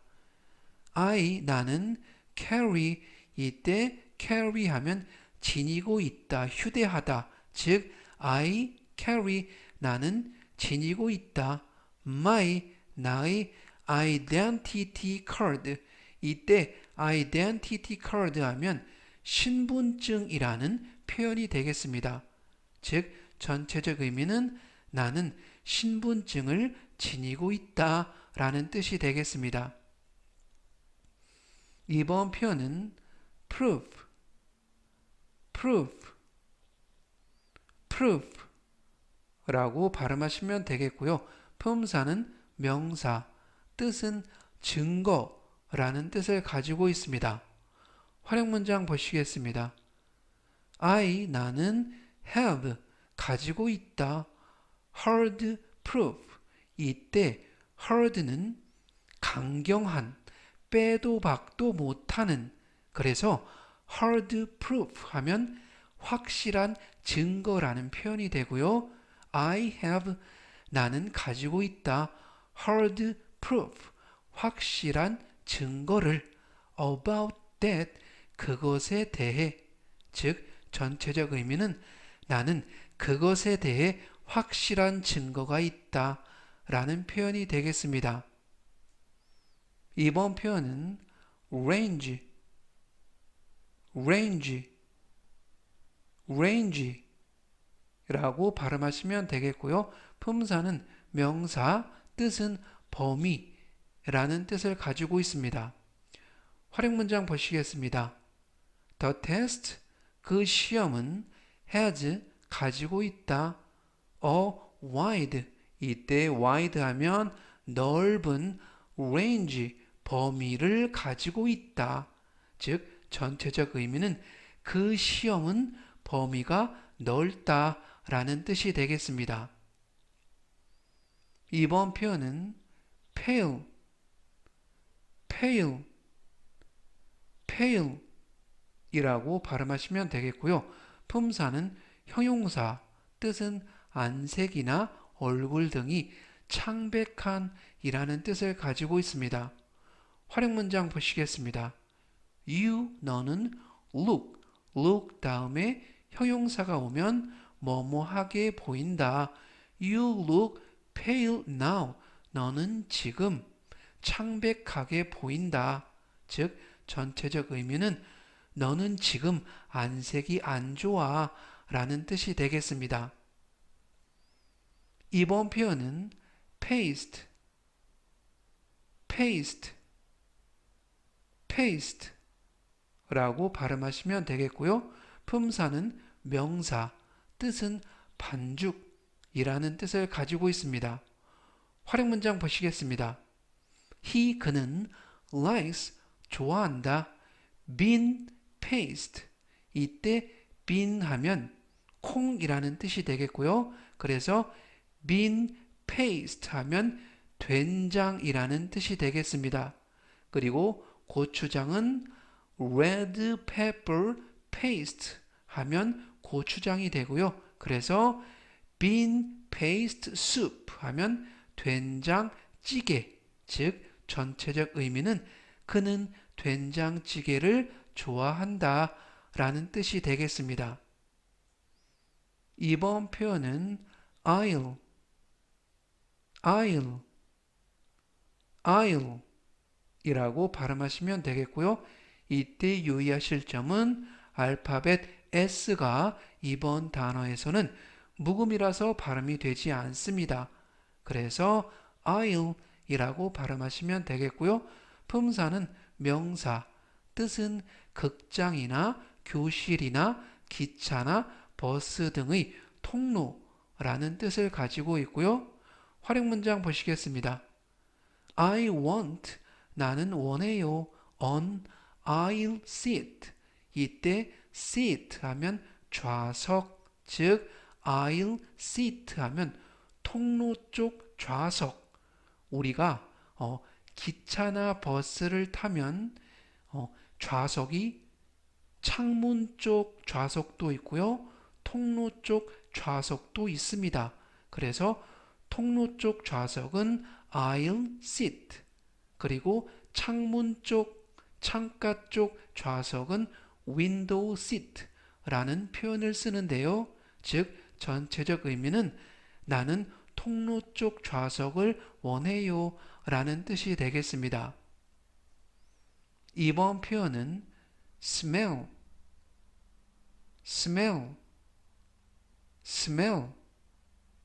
나는 carry, 이때 carry 하면 지니고 있다, 휴대하다, 즉 I carry, 나는 지니고 있다. 나의 identity card, 이때 identity card 하면 신분증이라는 표현이 되겠습니다. 즉 전체적 의미는 나는 신분증을 지니고 있다 라는 뜻이 되겠습니다. 이번 표현은 proof, 라고 발음하시면 되겠고요. 품사는 명사, 뜻은 증거라는 뜻을 가지고 있습니다. 활용 문장 보시겠습니다. 나는 have, 가지고 있다. hard proof, 이때 hard는 강경한, 빼도 박도 못하는, 그래서 hard proof 하면 확실한 증거라는 표현이 되고요. I have, 나는 가지고 있다. hard proof, 확실한 증거를. about that, 그것에 대해, 즉 전체적 의미는 나는 그것에 대해 확실한 증거가 있다 라는 표현이 되겠습니다. 이번 표현은 range 라고 발음하시면 되겠고요. 품사는 명사, 뜻은 범위라는 뜻을 가지고 있습니다. 활용 문장 보시겠습니다. The test, 그 시험은 has, 가지고 있다. a wide, 이때 wide 하면 넓은 range, 범위를 가지고 있다. 즉, 전체적 의미는 그 시험은 범위가 넓다 라는 뜻이 되겠습니다. 이번 표현은 pale, pale, pale 이라고 발음하시면 되겠고요. 품사는 형용사, 뜻은 안색이나 얼굴 등이 창백한 이라는 뜻을 가지고 있습니다. 활용 문장 보시겠습니다. You, 너는 look 다음에 형용사가 오면 뭐뭐하게 보인다. You look pale now. 너는 지금 창백하게 보인다. 즉, 전체적 의미는 너는 지금 안색이 안 좋아 라는 뜻이 되겠습니다. 이번 표현은 paste, paste, paste 라고 발음하시면 되겠고요. 품사는 명사, 뜻은 반죽이라는 뜻을 가지고 있습니다. 활용 문장 보시겠습니다. He, 그는 likes, 좋아한다. bean paste, 이때 bean 하면 콩이라는 뜻이 되겠고요. 그래서 bean paste 하면 된장이라는 뜻이 되겠습니다. 그리고 고추장은 red pepper paste 하면 고추장이 되고요. 그래서 bean paste soup 하면 된장찌개, 즉 전체적 의미는 그는 된장찌개를 좋아한다 라는 뜻이 되겠습니다. 이번 표현은 I'll, I'll 이라고 발음하시면 되겠고요. 이때 유의하실 점은 알파벳 S가 이번 단어에서는 묵음이라서 발음이 되지 않습니다. 그래서 I'll 이라고 발음하시면 되겠고요. 품사는 명사, 뜻은 극장이나 교실이나 기차나 버스 등의 통로라는 뜻을 가지고 있고요. 활용 문장 보시겠습니다. I want, 나는 원해요. on, I'll sit, 이때 sit 하면 좌석, 즉 I'll sit 하면 통로 쪽 좌석. 우리가 기차나 버스를 타면 좌석이 창문 쪽 좌석도 있고요. 통로 쪽 좌석도 있습니다. 그래서 통로 쪽 좌석은 I'll sit. 그리고 창문 쪽, 창가 쪽 좌석은 window seat 라는 표현을 쓰는데요. 즉, 전체적 의미는 나는 통로 쪽 좌석을 원해요 라는 뜻이 되겠습니다. 이번 표현은 smell, smell, smell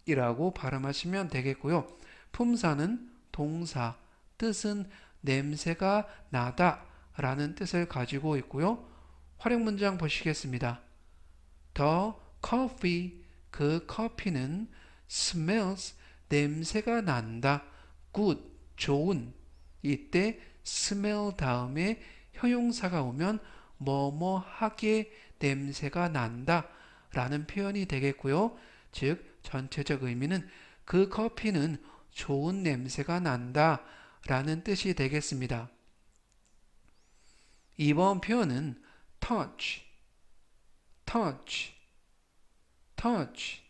이라고 발음하시면 되겠고요. 품사는 동사, 뜻은 냄새가 나다 라는 뜻을 가지고 있고요. 활용 문장 보시겠습니다. The coffee, 그 커피는 smells, 냄새가 난다. good, 좋은. 이때 smell 다음에 형용사가 오면 뭐뭐하게 냄새가 난다 라는 표현이 되겠고요. 즉, 전체적 의미는 그 커피는 좋은 냄새가 난다 라는 뜻이 되겠습니다. 이번 표현은 touch, touch, touch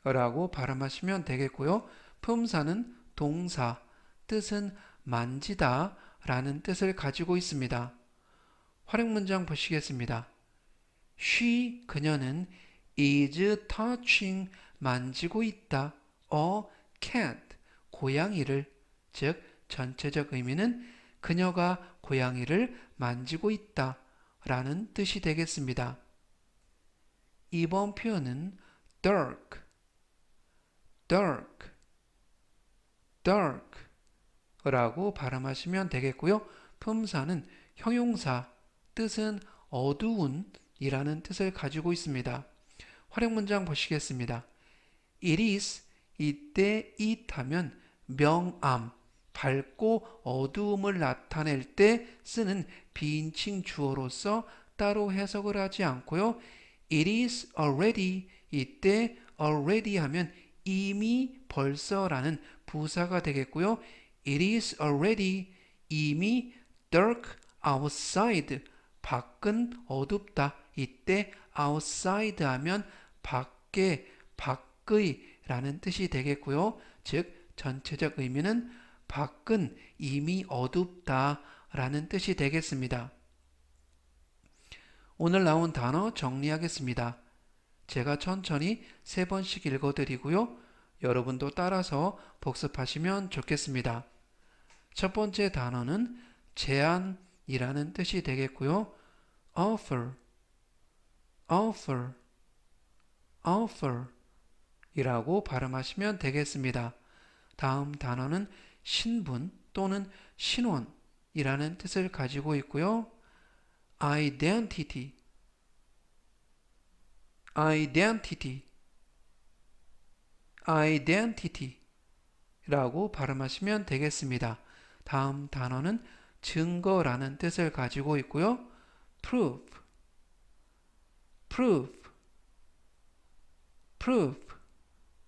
라고 발음하시면 되겠고요. 품사는 동사, 뜻은 만지다 라는 뜻을 가지고 있습니다. 활용 문장 보시겠습니다. She, 그녀는 is touching, 만지고 있다. a cat, 고양이를. 즉, 전체적 의미는 그녀가 고양이를 만지고 있다 라는 뜻이 되겠습니다. 이번 표현은 dark, dark, dark 라고 발음하시면 되겠고요. 품사는 형용사, 뜻은 어두운 이라는 뜻을 가지고 있습니다. 활용 문장 보시겠습니다. It is 이때 it 하면 명암, 밝고 어두움을 나타낼 때 쓰는 비인칭 주어로서 따로 해석을 하지 않고요. It is already 이때 already 하면 이미 벌써라는 부사가 되겠고요. It is already 이미 dark outside 밖은 어둡다. 이때 outside 하면 밖에 밖의 라는 뜻이 되겠고요. 즉 전체적 의미는 밖은 이미 어둡다 라는 뜻이 되겠습니다. 오늘 나온 단어 정리하겠습니다. 제가 천천히 3번씩 읽어드리고요. 여러분도 따라서 복습하시면 좋겠습니다. 첫 번째 단어는 제안이라는 뜻이 되겠고요. offer, offer, offer 이라고 발음하시면 되겠습니다. 다음 단어는 신분 또는 신원이라는 뜻을 가지고 있고요. identity, identity, identity 라고 발음하시면 되겠습니다. 다음 단어는 증거라는 뜻을 가지고 있고요. proof, proof, proof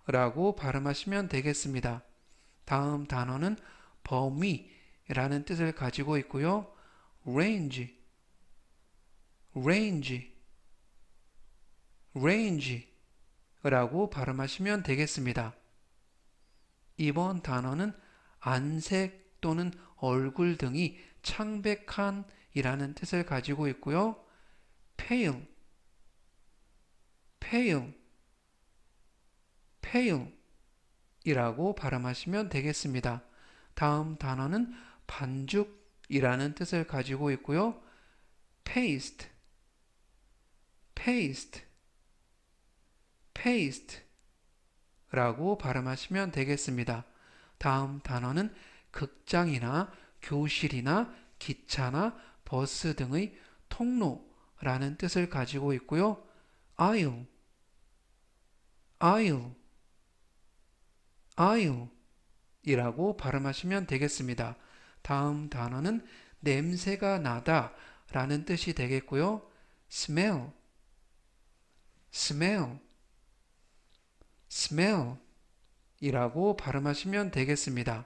라고 발음하시면 되겠습니다. 다음 단어는 범위라는 뜻을 가지고 있고요. range, range, range 라고 발음하시면 되겠습니다. 이번 단어는 안색 또는 얼굴 등이 창백한 이라는 뜻을 가지고 있고요. pale, pale, pale 이라고 발음하시면 되겠습니다. 다음 단어는 반죽이라는 뜻을 가지고 있고요. paste, paste, paste 라고 발음하시면 되겠습니다. 다음 단어는 극장이나 교실이나 기차나 버스 등의 통로라는 뜻을 가지고 있고요. aisle, aisle, aisle 이라고 발음하시면 되겠습니다. 다음 단어는 냄새가 나다 라는 뜻이 되겠고요. smell, smell, smell 이라고 발음하시면 되겠습니다.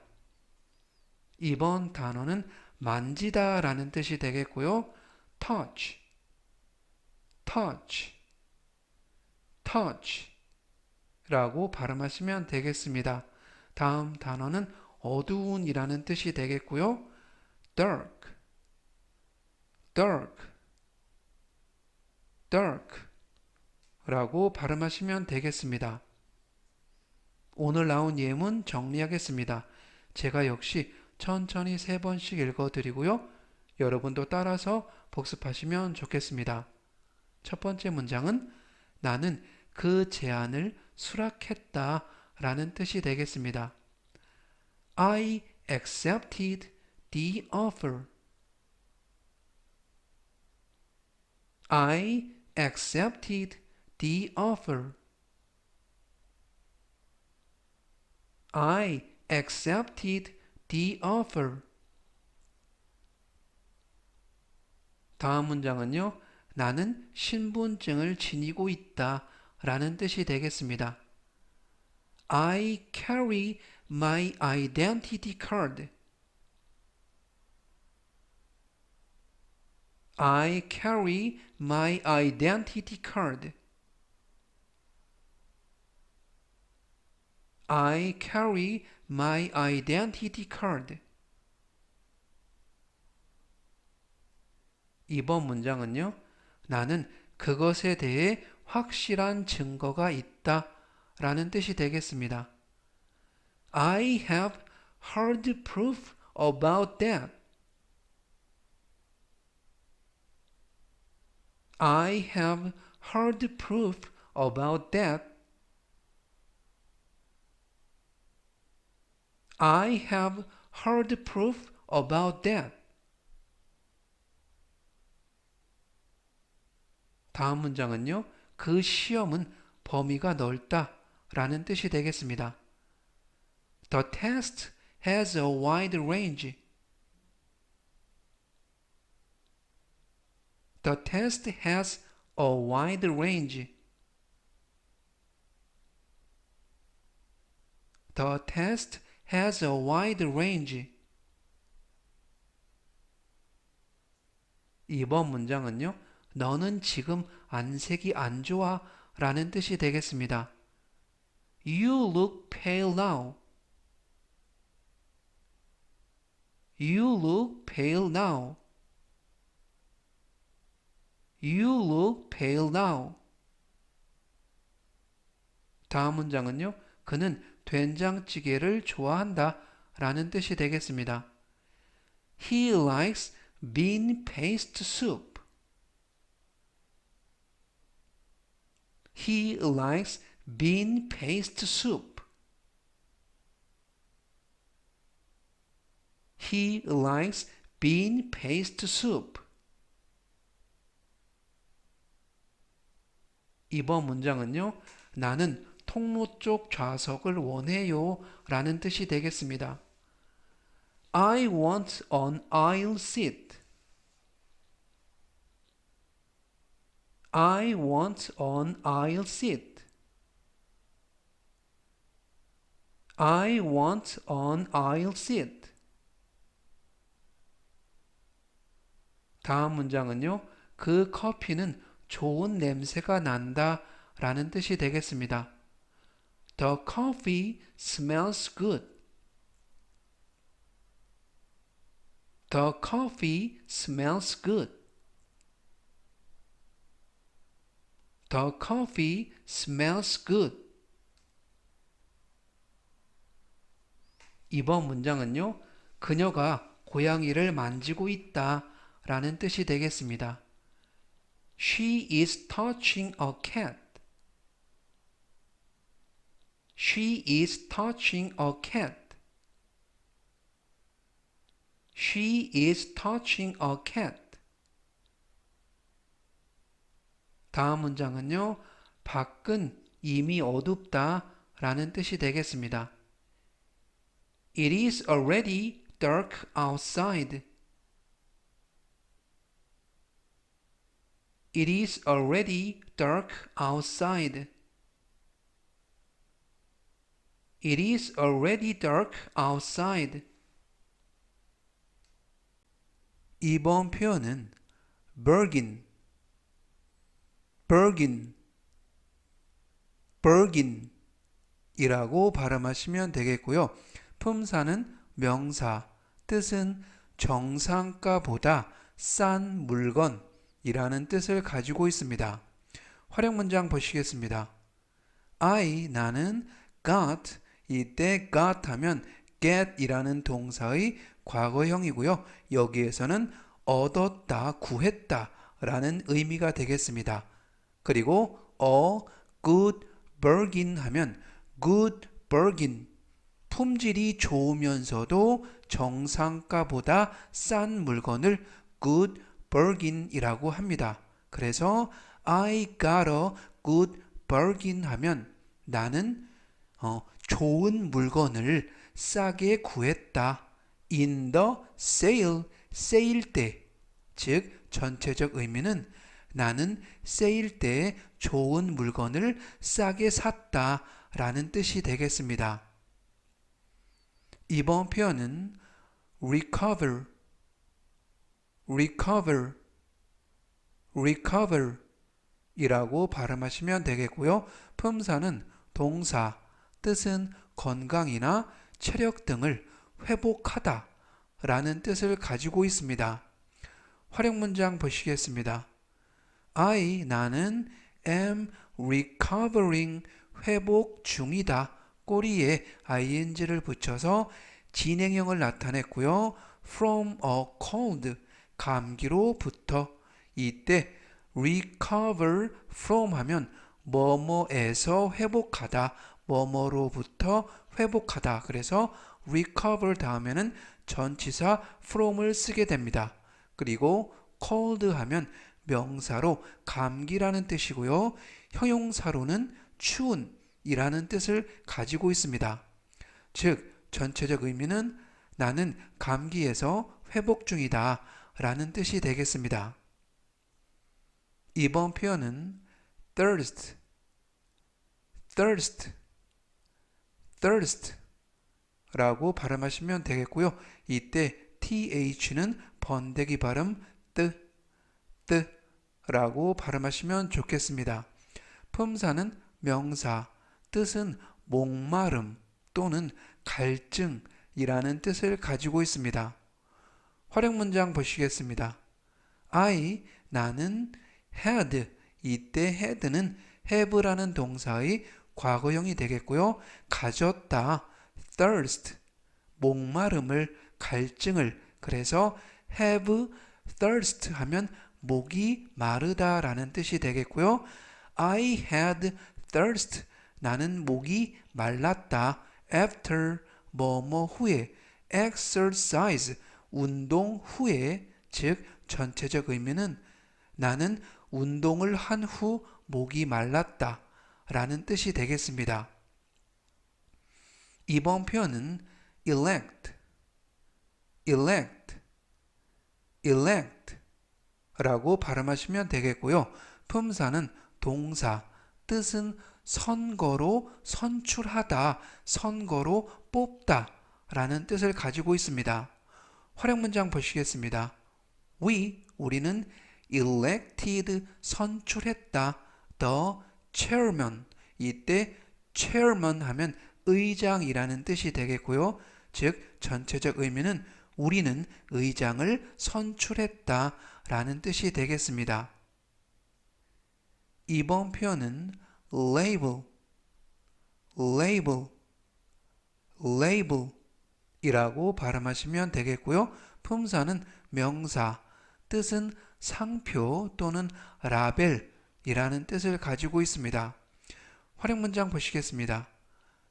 이번 단어는 만지다 라는 뜻이 되겠고요. touch, touch, touch 라고 발음하시면 되겠습니다. 다음 단어는 어두운 이라는 뜻이 되겠고요. dark, dark, dark 라고 발음하시면 되겠습니다. 오늘 나온 예문 정리하겠습니다. 제가 역시 천천히 3번씩 읽어드리고요. 여러분도 따라서 복습하시면 좋겠습니다. 첫 번째 문장은 나는 그 제안을 수락했다 라는 뜻이 되겠습니다. I accepted the offer. I accepted the offer. I accepted the offer. 다음 문장은요. 나는 신분증을 지니고 있다 라는 뜻이 되겠습니다. I carry my identity card. I carry my identity card. I carry my identity card. 이번 문장은요. 나는 그것에 대해 확실한 증거가 있다 라는 뜻이 되겠습니다. I have hard proof about that. I have hard proof about that. I have hard proof about that. 다음 문장은요. 그 시험은 범위가 넓다 라는 뜻이 되겠습니다. The test has a wide range. The test has a wide range. The test has a wide range. 2번 문장은요. 너는 지금 안색이 안 좋아 라는 뜻이 되겠습니다. You look pale now. You look pale now. You look pale now. 다음 문장은요. 그는 된장찌개를 좋아한다 라는 뜻이 되겠습니다. He likes bean paste soup. He likes bean paste soup. He likes bean paste soup. 이번 문장은요. 나는 통로 쪽 좌석을 원해요 라는 뜻이 되겠습니다. I want an aisle seat. I want an aisle seat. I want an aisle seat. 다음 문장은요. 그 커피는 좋은 냄새가 난다 라는 뜻이 되겠습니다. The coffee smells good. The coffee smells good. The coffee smells good. 이번 문장은요. 그녀가 고양이를 만지고 있다 라는 뜻이 되겠습니다. She is touching a cat. She is touching a cat. She is touching a cat. 다음 문장은요. 밖은 이미 어둡다 라는 뜻이 되겠습니다. It is already dark outside. It is already dark outside. It is already dark outside. 이번 표현은 burgin, burgin, burgin 이라고 발음하시면 되겠고요. 품사는 명사, 뜻은 정상가보다 싼 물건이라는 뜻을 가지고 있습니다. 활용 문장 보시겠습니다. 나는 got, 이때 got 하면 get이라는 동사의 과거형이고요. 여기에서는 얻었다, 구했다 라는 의미가 되겠습니다. 그리고 a good bargain 하면 good bargain, 품질이 좋으면서도 정상가보다 싼 물건을 good bargain이라고 합니다. 그래서 I got a good bargain 하면 나는 좋은 물건을 싸게 구했다. in the sale, 세일 때, 즉 전체적 의미는 나는 세일 때 좋은 물건을 싸게 샀다 라는 뜻이 되겠습니다. 이번 표현은 recover, recover, recover 이라고 발음하시면 되겠고요. 품사는 동사, 뜻은 건강이나 체력 등을 회복하다 라는 뜻을 가지고 있습니다. 활용 문장 보시겠습니다. 나는 am recovering, 회복 중이다. 꼬리에 ing를 붙여서 진행형을 나타냈고요. from a cold, 감기로부터. 이때 recover from 하면 뭐뭐에서 회복하다, 뭐뭐로부터 회복하다. 그래서 recover 다음에는 전치사 from을 쓰게 됩니다. 그리고 cold 하면 명사로 감기라는 뜻이고요. 형용사로는 추운 이라는 뜻을 가지고 있습니다. 즉, 전체적 의미는 나는 감기에서 회복 중이다 라는 뜻이 되겠습니다. 이번 표현은 thirst, thirst, thirst 라고 발음하시면 되겠고요. 이때 th는 번데기 발음 뜨 라고 발음하시면 좋겠습니다. 품사는 명사, 뜻은 목마름 또는 갈증이라는 뜻을 가지고 있습니다. 활용 문장 보시겠습니다. 나는 had, 이때 had는 have라는 동사의 과거형이 되겠고요. 가졌다, thirst, 목마름을, 갈증을, 그래서 have thirst 하면 목이 마르다 라는 뜻이 되겠고요. I had thirst, 나는 목이 말랐다. after, 뭐뭐 후에, exercise, 운동 후에, 즉 전체적 의미는 나는 운동을 한 후 목이 말랐다 라는 뜻이 되겠습니다. 이번 표현은 elect, elect, elect 라고 발음하시면 되겠고요. 품사는 동사, 뜻은 선거로 선출하다, 선거로 뽑다 라는 뜻을 가지고 있습니다. 활용 문장 보시겠습니다. 우리는 elected, 선출했다. the chairman, 이때 chairman 하면 의장이라는 뜻이 되겠고요. 즉 전체적 의미는 우리는 의장을 선출했다 라는 뜻이 되겠습니다. 이번 표현은 label, label, label 이라고 발음하시면 되겠고요. 품사는 명사, 뜻은 상표 또는 라벨이라는 뜻을 가지고 있습니다. 활용 문장 보시겠습니다.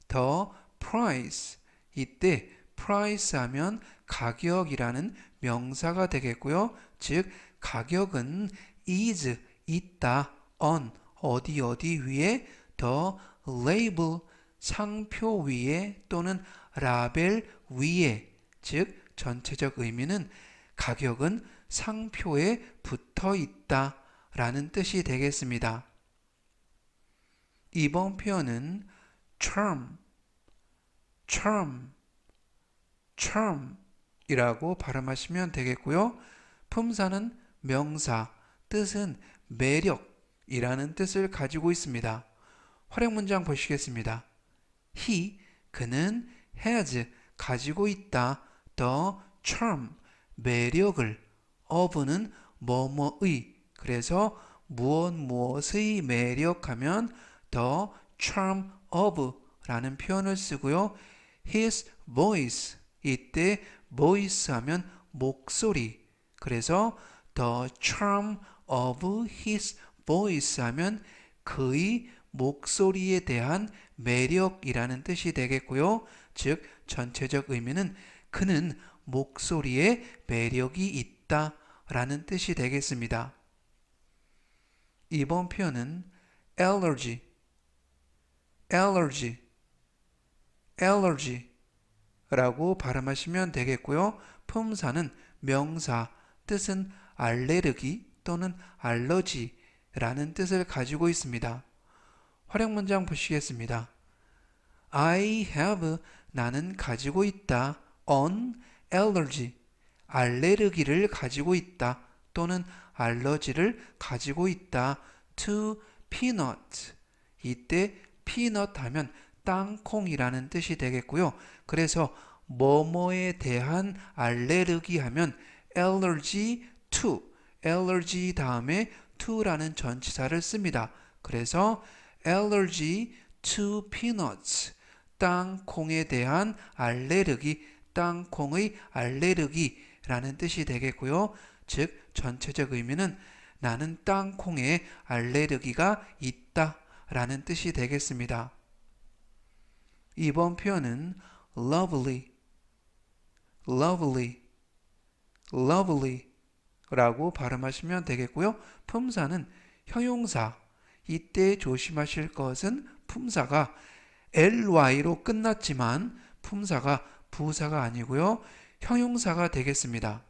The price, 이때 price 하면 가격이라는 명사가 되겠고요. 즉 가격은 is, 있다, on, 어디 위에, the label, 상표 위에 또는 라벨 위에, 즉 전체적 의미는 가격은 상표에 붙어 있다 라는 뜻이 되겠습니다. 이번 표현은 charm, 이라고 발음하시면 되겠고요. 품사는 명사, 뜻은 매력이라는 뜻을 가지고 있습니다. 활용 문장 보시겠습니다. 그는 has, 가지고 있다. the charm, 매력을. of는 뭐뭐의, 그래서 무엇의 매력하면 the charm of 라는 표현을 쓰고요. his voice, 이때 voice 하면 목소리, 그래서 the charm of his voice 하면 그의 목소리에 대한 매력이라는 뜻이 되겠고요. 즉 전체적 의미는 그는 목소리에 매력이 있다 라는 뜻이 되겠습니다. 이번 표현은 allergy, 라고 발음하시면 되겠고요. 품사는 명사, 뜻은 알레르기 또는 알러지라는 뜻을 가지고 있습니다. 활용 문장 보시겠습니다. I have, 나는 가지고 있다. an allergy, 알레르기를 가지고 있다 또는 알러지를 가지고 있다. to peanut, 이때 peanut 하면 땅콩이라는 뜻이 되겠고요. 그래서 뭐뭐에 대한 알레르기 하면 allergy to, allergy 다음에 to라는 전치사를 씁니다. 그래서 allergy to peanuts, 땅콩에 대한 알레르기, 땅콩의 알레르기라는 뜻이 되겠고요. 즉 전체적 의미는 나는 땅콩에 알레르기가 있다 라는 뜻이 되겠습니다. 이번 표현은 lovely 라고 발음하시면 되겠고요. 품사는 형용사, 이때 조심하실 것은 품사가 ly로 끝났지만 품사가 부사가 아니고요. 형용사가 되겠습니다.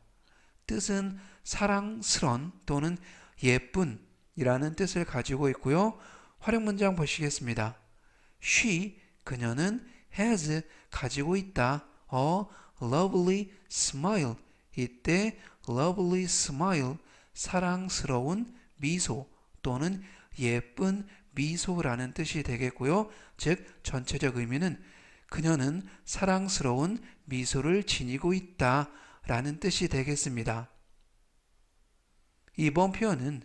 뜻은 사랑스런 또는 예쁜 이라는 뜻을 가지고 있고요. 활용 문장 보시겠습니다. She, 그녀는 has, 가지고 있다. A lovely smile. 이때 lovely smile, 사랑스러운 미소 또는 예쁜 미소라는 뜻이 되겠고요. 즉 전체적 의미는 그녀는 사랑스러운 미소를 지니고 있다 라는 뜻이 되겠습니다. 이번 표현은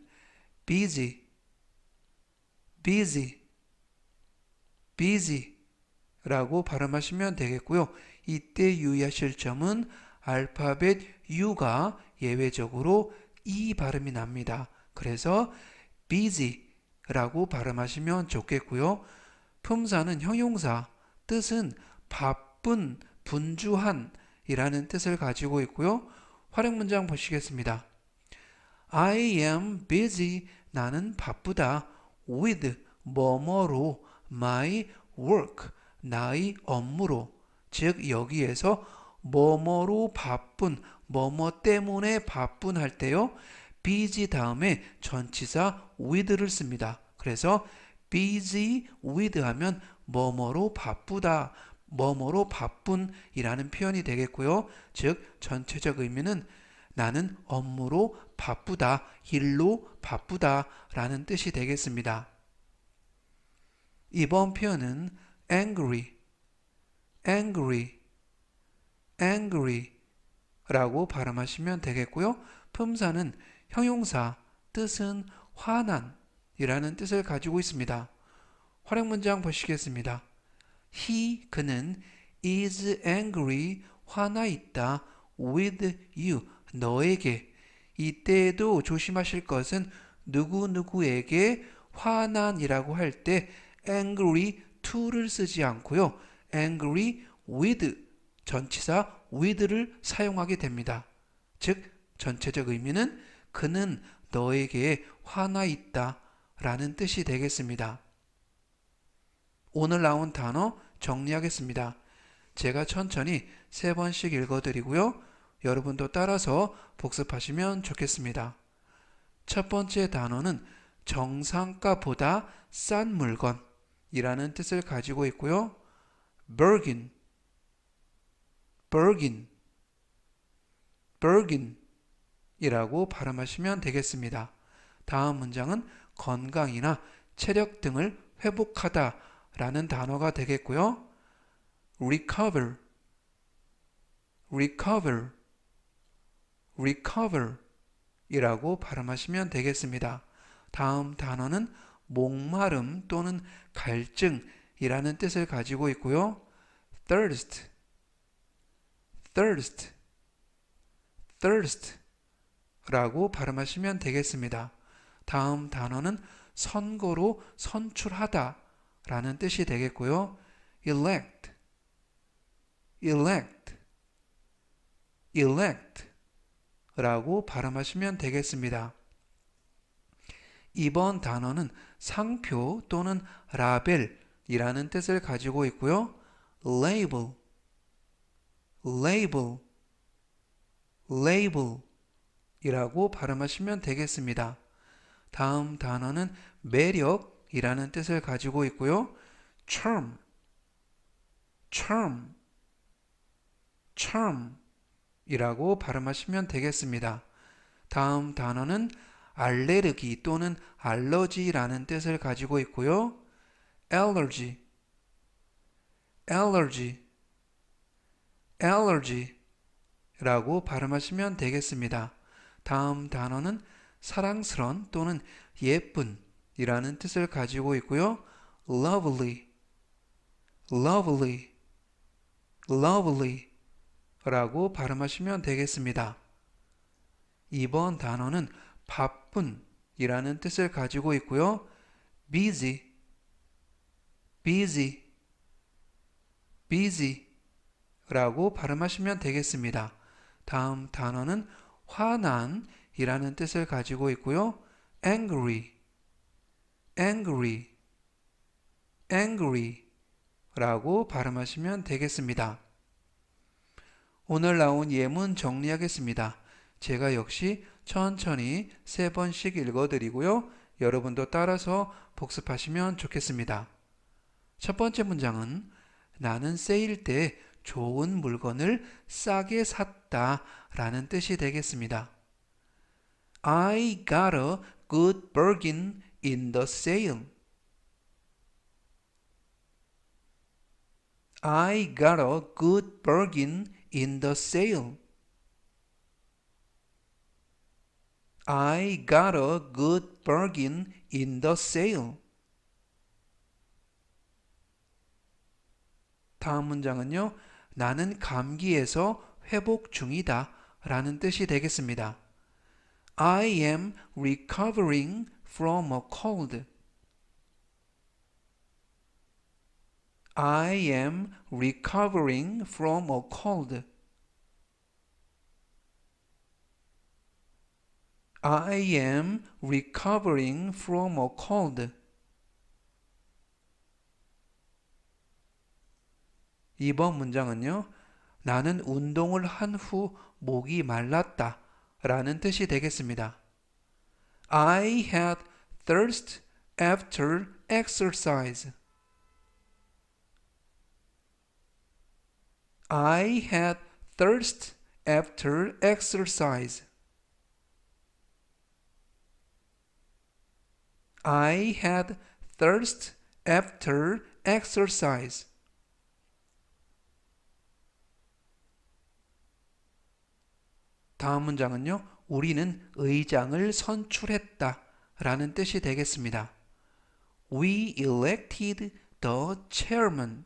busy, busy, busy 라고 발음하시면 되겠고요. 이때 유의하실 점은 알파벳 U가 예외적으로 E 발음이 납니다. 그래서 busy 라고 발음하시면 좋겠고요. 품사는 형용사, 뜻은 바쁜, 분주한 이라는 뜻을 가지고 있고요. 활용 문장 보시겠습니다. I am busy, 나는 바쁘다. with, 뭐뭐로, my work, 나의 업무로. 즉 여기에서 뭐뭐로 바쁜, 뭐뭐 때문에 바쁜 할 때요. busy 다음에 전치사 with를 씁니다. 그래서 busy with 하면 뭐뭐로 바쁘다, 뭐뭐로 바쁜 이라는 표현이 되겠고요. 즉 전체적 의미는 나는 업무로 바쁘다, 일로 바쁘다 라는 뜻이 되겠습니다. 이번 표현은 angry, angry, angry 라고 발음하시면 되겠고요. 품사는 형용사, 뜻은 화난 이라는 뜻을 가지고 있습니다. 활용 문장 보시겠습니다. He, 그는 is angry, 화나 있다. with you, 너에게. 이때에도 조심하실 것은 누구누구에게 화난이라고 할 때 angry to를 쓰지 않고요. angry with, 전치사 with를 사용하게 됩니다. 즉 전체적 의미는 그는 너에게 화나 있다 라는 뜻이 되겠습니다. 오늘 나온 단어 정리하겠습니다. 제가 천천히 3번씩 읽어드리고요. 여러분도 따라서 복습하시면 좋겠습니다. 첫 번째 단어는 정상가보다 싼 물건 이라는 뜻을 가지고 있고요. bargain, bargain, bargain 이라고 발음하시면 되겠습니다. 다음 문장은 건강이나 체력 등을 회복하다 라는 단어가 되겠고요. recover, recover, recover 이라고 발음하시면 되겠습니다. 다음 단어는 목마름 또는 갈증이라는 뜻을 가지고 있고요. thirst, thirst, thirst 라고 발음하시면 되겠습니다. 다음 단어는 선거로 선출하다 라는 뜻이 되겠고요. elect, elect, elect 라고 발음하시면 되겠습니다. 이번 단어는 상표 또는 라벨이라는 뜻을 가지고 있고요. label, label, label 이라고 발음하시면 되겠습니다. 다음 단어는 매력이라는 뜻을 가지고 있고요. charm, charm, charm 이라고 발음하시면 되겠습니다. 다음 단어는 알레르기 또는 알러지라는 뜻을 가지고 있고요. allergy, allergy, allergy 라고 발음하시면 되겠습니다. 다음 단어는 사랑스런 또는 예쁜 이라는 뜻을 가지고 있고요. lovely, lovely, lovely 라고 발음하시면 되겠습니다. 이번 단어는 바쁜 이라는 뜻을 가지고 있고요. busy, busy, busy 라고 발음하시면 되겠습니다. 다음 단어는 화난 이라는 뜻을 가지고 있고요. angry, angry, angry 라고 발음하시면 되겠습니다. 오늘 나온 예문 정리하겠습니다. 제가 역시 천천히 3번씩 읽어드리고요. 여러분도 따라서 복습하시면 좋겠습니다. 첫 번째 문장은 나는 세일 때 좋은 물건을 싸게 샀다 라는 뜻이 되겠습니다. I got a good bargain in the sale. I got a good bargain in the sale. I got a good bargain in the sale. 다음 문장은요. 나는 감기에서 회복 중이다 라는 뜻이 되겠습니다. I am recovering from a cold. I am recovering from a cold. I am recovering from a cold. 2번 문장은요. 나는 운동을 한 후 목이 말랐다 라는 뜻이 되겠습니다. I had thirst after exercise. I had thirst after exercise. I had thirst after exercise. 다음 문장은요. 우리는 의장을 선출했다 라는 뜻이 되겠습니다. We elected the chairman.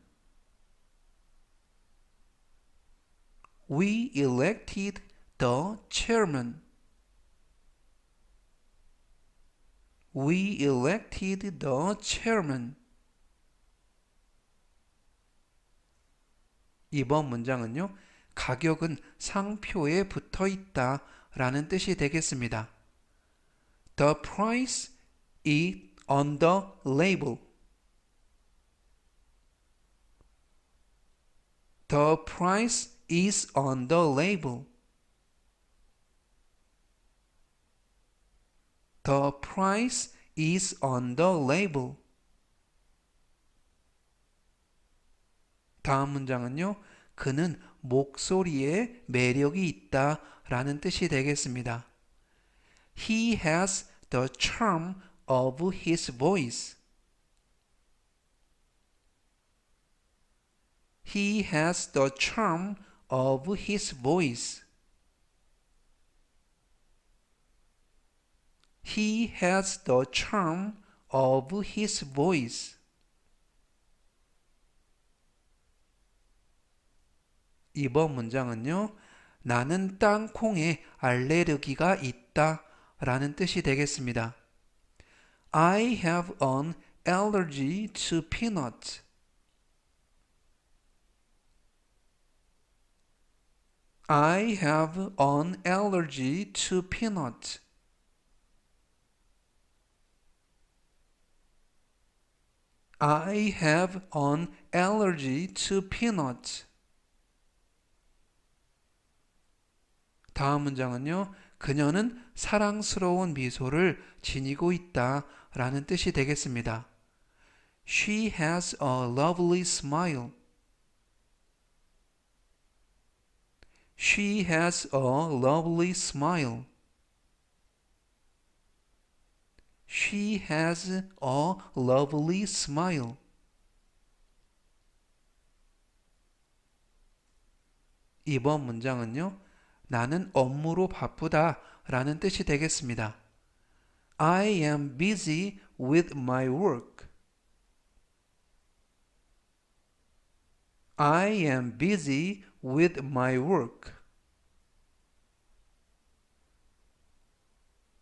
We elected the chairman. We elected the chairman. 2번 문장은요. 가격은 상표에 붙어 있다 라는 뜻이 되겠습니다. The price is on the label. The price is on the label. The price is on the label. 다음 문장은요. 그는 목소리에 매력이 있다 라는 뜻이 되겠습니다. He has the charm of his voice. He has the charm of his voice. He has the charm of his voice. 2번 문장은요. 나는 땅콩에 알레르기가 있다 라는 뜻이 되겠습니다. I have an allergy to peanuts. I have an allergy to peanuts. I have an allergy to peanuts. 다음 문장은요. 그녀는 사랑스러운 미소를 지니고 있다 라는 뜻이 되겠습니다. She has a lovely smile. She has a lovely smile. She has a lovely smile. 2번 문장은요. 나는 업무로 바쁘다 라는 뜻이 되겠습니다. I am busy with my work. I am busy with my work.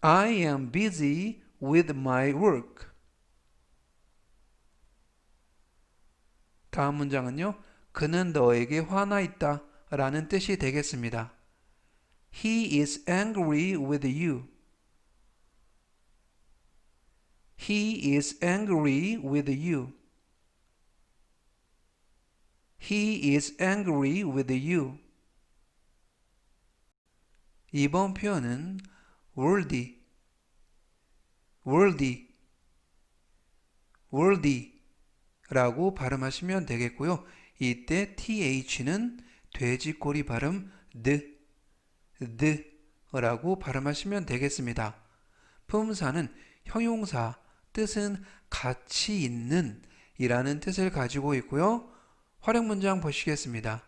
I am busy with my work. 다음 문장은요. 그는 너에게 화나 있다 라는 뜻이 되겠습니다. He is angry with you. He is angry with you. He is angry with you. 이번 표현은 worthy, worthy, worthy 라고 발음하시면 되겠고요. 이때 th는 돼지꼬리 발음 라고 발음하시면 되겠습니다. 품사는 형용사, 뜻은 가치 있는 이라는 뜻을 가지고 있고요. 활용 문장 보시겠습니다.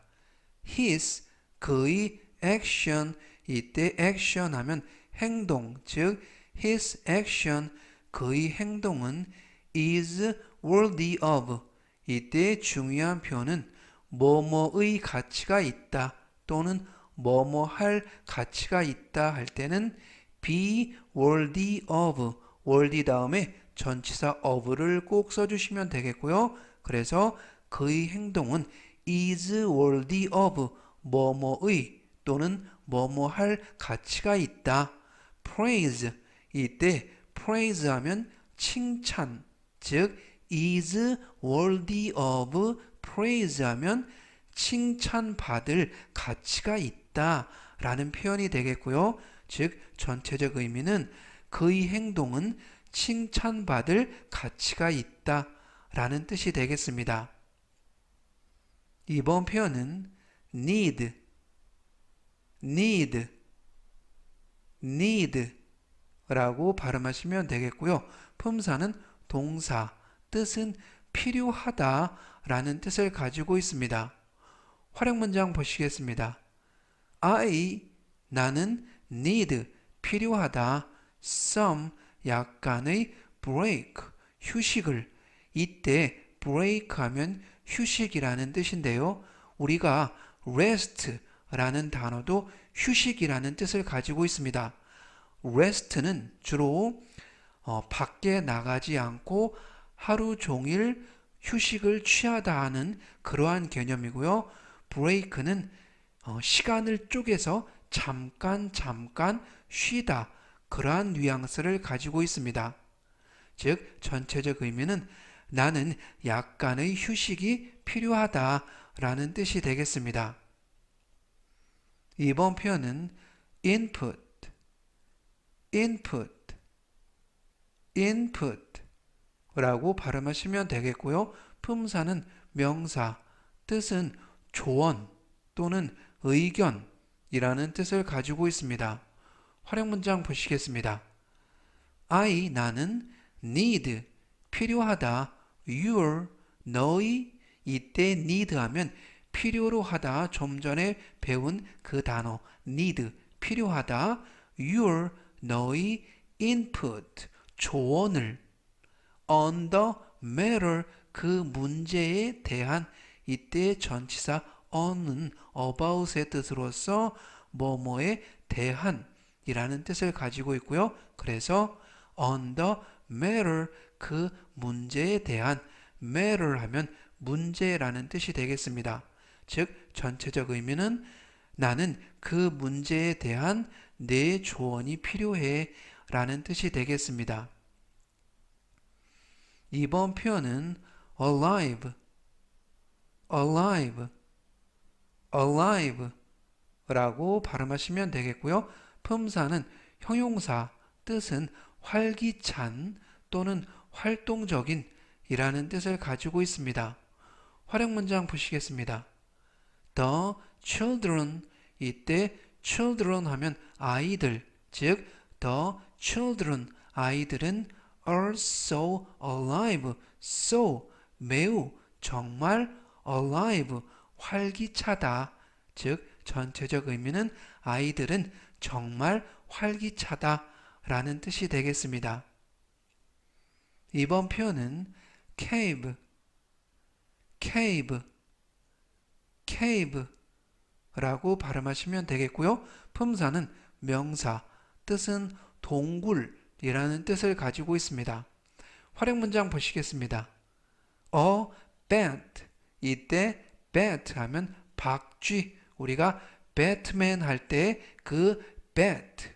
His, 그의 action, 이때 action 하면 행동, 즉 his action, 그의 행동은 is worthy of, 이때 중요한 표현은 뭐뭐의 가치가 있다 또는 뭐뭐 할 가치가 있다 할 때는 be worthy of, worthy 다음에 전치사 of를 꼭 써주시면 되겠고요. 그래서 그의 행동은 is worthy of, 뭐뭐의 또는 뭐뭐 할 가치가 있다. praise, 이때 praise 하면 칭찬, 즉 is worthy of praise 하면 칭찬받을 가치가 있다 라는 표현이 되겠고요. 즉 전체적 의미는 그의 행동은 칭찬받을 가치가 있다 라는 뜻이 되겠습니다. 이번 표현은 need, need, need 라고 발음하시면 되겠고요. 품사는 동사, 뜻은 필요하다 라는 뜻을 가지고 있습니다. 활용 문장 보시겠습니다. 나는 need, 필요하다, some, 약간의 break, 휴식을, 이때 break 하면 휴식이라는 뜻인데요. 우리가 rest 라는 단어도 휴식이라는 뜻을 가지고 있습니다. rest는 주로 밖에 나가지 않고 하루 종일 휴식을 취하다 하는 그러한 개념이고요. break는 시간을 쪼개서 잠깐 쉬다, 그러한 뉘앙스를 가지고 있습니다. 즉 전체적 의미는 나는 약간의 휴식이 필요하다 라는 뜻이 되겠습니다. 이번 표현은 input, input, input 라고 발음하시면 되겠고요. 품사는 명사, 뜻은 조언 또는 의견이라는 뜻을 가지고 있습니다. 활용 문장 보시겠습니다. 나는 need, 필요하다, your, 너의, 이때 need 하면 필요로 하다, 좀 전에 배운 그 단어 need, 필요하다, your, 너의 input, 조언을 on the matter, 그 문제에 대한, 이때 전치사 on은 about의 뜻으로서 뭐뭐에 대한 이라는 뜻을 가지고 있고요. 그래서 on the matter, 그 문제에 대한, matter 하면 문제라는 뜻이 되겠습니다. 즉 전체적 의미는 나는 그 문제에 대한 내 조언이 필요해 라는 뜻이 되겠습니다. 이번 표현은 alive, alive, alive 라고 발음하시면 되겠고요. 품사는 형용사, 뜻은 활기찬 또는 활동적인 이라는 뜻을 가지고 있습니다. 활용 문장 보시겠습니다. The children, 이때 children 하면 아이들, 즉 the children, 아이들은 are so alive, so, 매우, 정말 alive, 활기차다. 즉 전체적 의미는 아이들은 정말 활기차다 라는 뜻이 되겠습니다. 이번 표현은 cave, cave, cave 라고 발음하시면 되겠고요. 품사는 명사, 뜻은 동굴이라는 뜻을 가지고 있습니다. 활용 문장 보시겠습니다. A bat, 이때 bat 하면 박쥐, 우리가 배트맨 할 때 그 bat,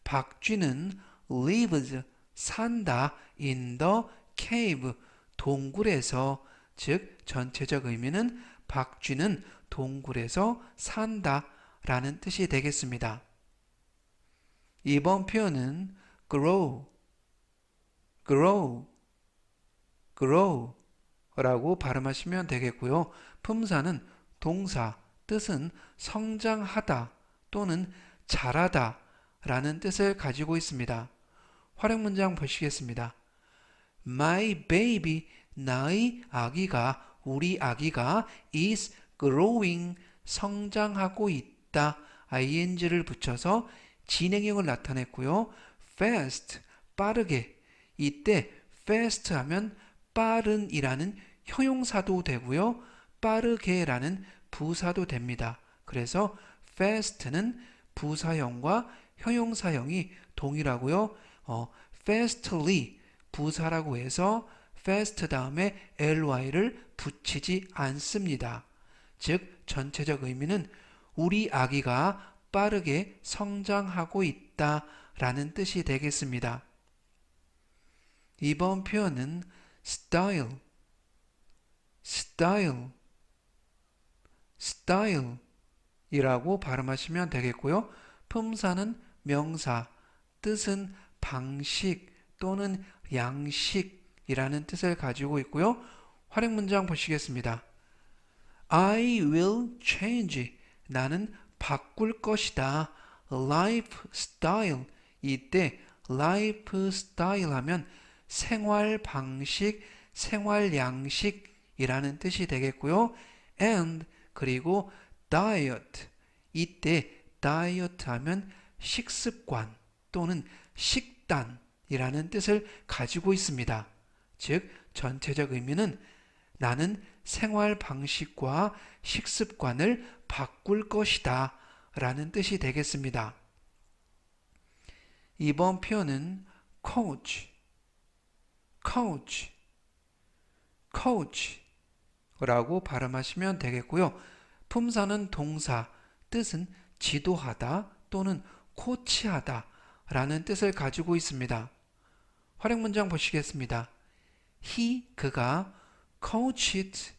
박쥐는 lives, 산다 in the cave, 동굴에서, 즉 전체적 의미는 박쥐는 동굴에서 산다 라는 뜻이 되겠습니다. 이번 표현은 grow, grow, grow 라고 발음하시면 되겠고요. 품사는 동사, 뜻은 성장하다 또는 자라다 라는 뜻을 가지고 있습니다. 활용 문장 보시겠습니다. My baby, 나의 아기가, 우리 아기가 is growing, 성장하고 있다. ing를 붙여서 진행형을 나타냈고요. fast, 빠르게. 이때 fast 하면 빠른이라는 형용사도 되고요. 빠르게라는 부사도 됩니다. 그래서 fast는 부사형과 형용사형이 동일하고요. fastly 부사라고 해서 fast 다음에 ly를 붙이지 않습니다. 즉 전체적 의미는 우리 아기가 빠르게 성장하고 있다 라는 뜻이 되겠습니다. 이번 표현은 style, style, style 이라고 발음하시면 되겠고요. 품사는 명사, 뜻은 방식 또는 양식이라는 뜻을 가지고 있고요. 활용 문장 보시겠습니다. I will change, 나는 바꿀 것이다. lifestyle, 이때 lifestyle 하면 생활 방식, 생활 양식이라는 뜻이 되겠고요. and 그리고 diet, 이때 diet 하면 식습관 또는 식단이라는 뜻을 가지고 있습니다. 즉 전체적 의미는 나는 생활 방식과 식습관을 바꿀 것이다 라는 뜻이 되겠습니다. 이번 표현은 coach, coach, coach 라고 발음하시면 되겠고요. 품사는 동사, 뜻은 지도하다 또는 코치하다 라는 뜻을 가지고 있습니다. 활용 문장 보시겠습니다. He, 그가 coached,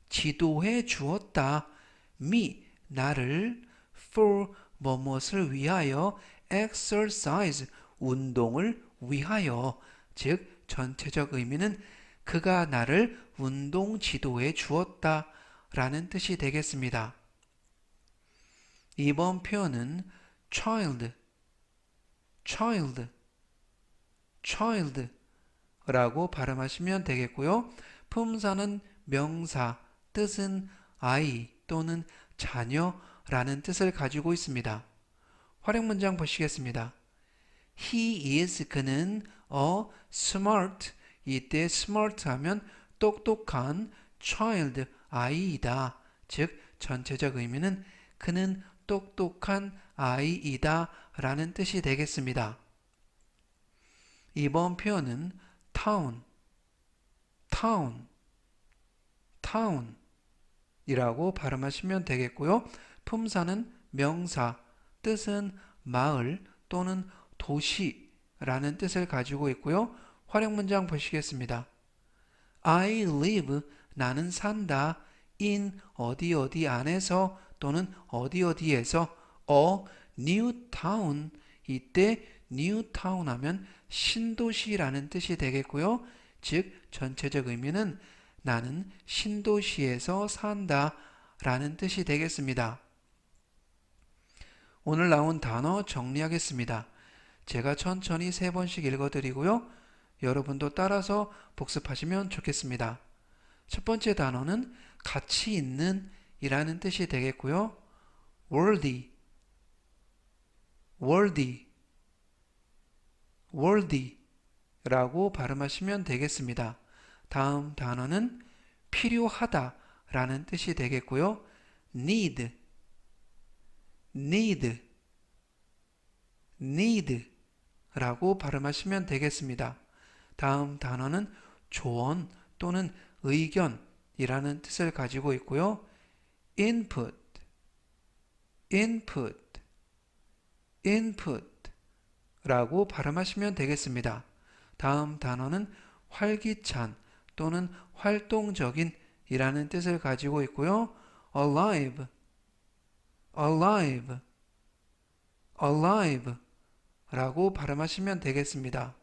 지도해 주었다. me, 나를 for, 무엇을 위하여 exercise, 운동을 위하여. 즉 전체적 의미는 그가 나를 운동 지도해 주었다 라는 뜻이 되겠습니다. 이번 표현은 child, child, child 라고 발음하시면 되겠고요. 품사는 명사, 뜻은 아이 또는 자녀라는 뜻을 가지고 있습니다. 활용 문장 보시겠습니다. He is, 그는 a smart, 이때 smart 하면 똑똑한 child, 아이이다. 즉 전체적 의미는 그는 똑똑한 아이이다 라는 뜻이 되겠습니다. 이번 표현은 town, town, town 이라고 발음하시면 되겠고요. 품사는 명사, 뜻은 마을 또는 도시라는 뜻을 가지고 있고요. 활용 문장 보시겠습니다. I live, 나는 산다. in, 어디 어디 안에서 또는 어디 어디에서. a new town, 이때 new town 하면 신도시라는 뜻이 되겠고요. 즉 전체적 의미는 나는 신도시에서 산다 라는 뜻이 되겠습니다. 오늘 나온 단어 정리하겠습니다. 제가 천천히 3번씩 읽어드리고요. 여러분도 따라서 복습하시면 좋겠습니다. 첫 번째 단어는 가치 있는 이라는 뜻이 되겠고요. worthy, worthy, worthy 라고 발음하시면 되겠습니다. 다음 단어는 필요하다 라는 뜻이 되겠고요. need, need, need 라고 발음하시면 되겠습니다. 다음 단어는 조언 또는 의견이라는 뜻을 가지고 있고요. input, input, input 라고 발음하시면 되겠습니다. 다음 단어는 활기찬 또는 활동적인 이라는 뜻을 가지고 있고요. alive, alive, alive 라고 발음하시면 되겠습니다.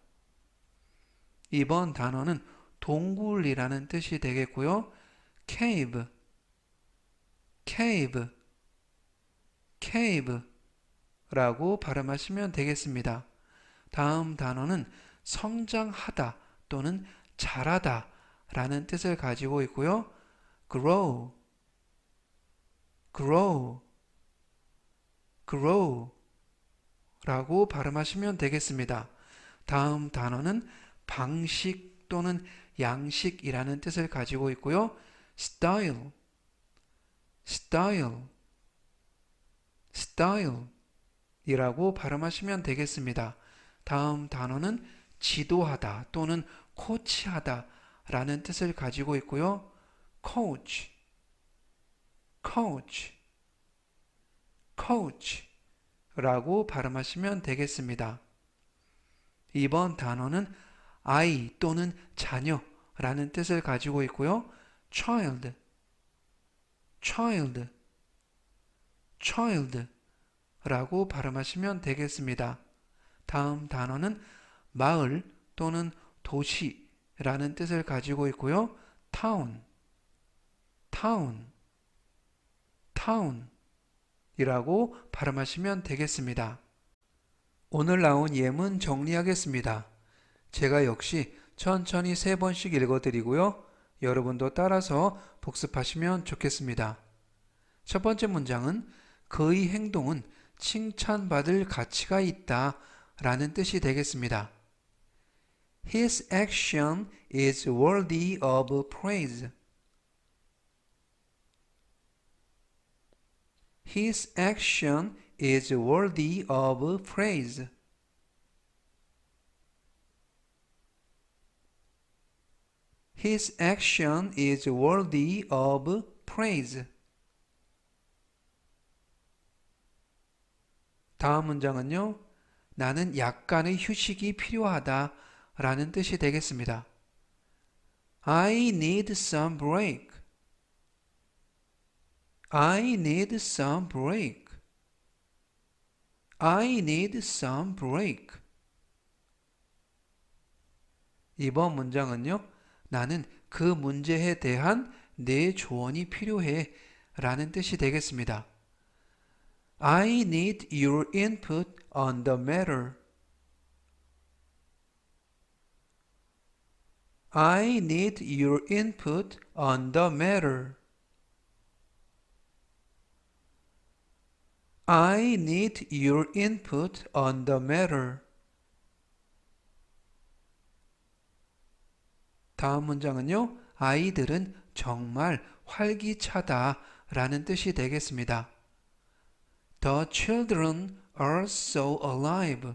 이번 단어는 동굴이라는 뜻이 되겠고요. cave, cave, cave 라고 발음하시면 되겠습니다. 다음 단어는 성장하다 또는 자라다 라는 뜻을 가지고 있고요. grow, grow, grow 라고 발음하시면 되겠습니다. 다음 단어는 방식 또는 양식이라는 뜻을 가지고 있고요. style, style, style 이라고 발음하시면 되겠습니다. 다음 단어는 지도하다 또는 코치하다 라는 뜻을 가지고 있고요. coach, coach, coach 라고 발음하시면 되겠습니다. 이번 단어는 아이 또는 자녀라는 뜻을 가지고 있고요. child, child, child 라고 발음하시면 되겠습니다. 다음 단어는 마을 또는 도시라는 뜻을 가지고 있고요. town, town, town 이라고 발음하시면 되겠습니다. 오늘 나온 예문 정리하겠습니다. 제가 역시 천천히 3번씩 읽어드리고요. 여러분도 따라서 복습하시면 좋겠습니다. 첫 번째 문장은 그의 행동은 칭찬받을 가치가 있다 라는 뜻이 되겠습니다. His action is worthy of praise. His action is worthy of praise. His action is worthy of praise. 다음 문장은요. 나는 약간의 휴식이 필요하다 라는 뜻이 되겠습니다. I need some break. I need some break. I need some break. 이번 문장은요. 나는 그 문제에 대한 내 조언이 필요해 라는 뜻이 되겠습니다. I need your input on the matter. I need your input on the matter. I need your input on the matter. 다음 문장은요. 아이들은 정말 활기차다 라는 뜻이 되겠습니다. The children are so alive.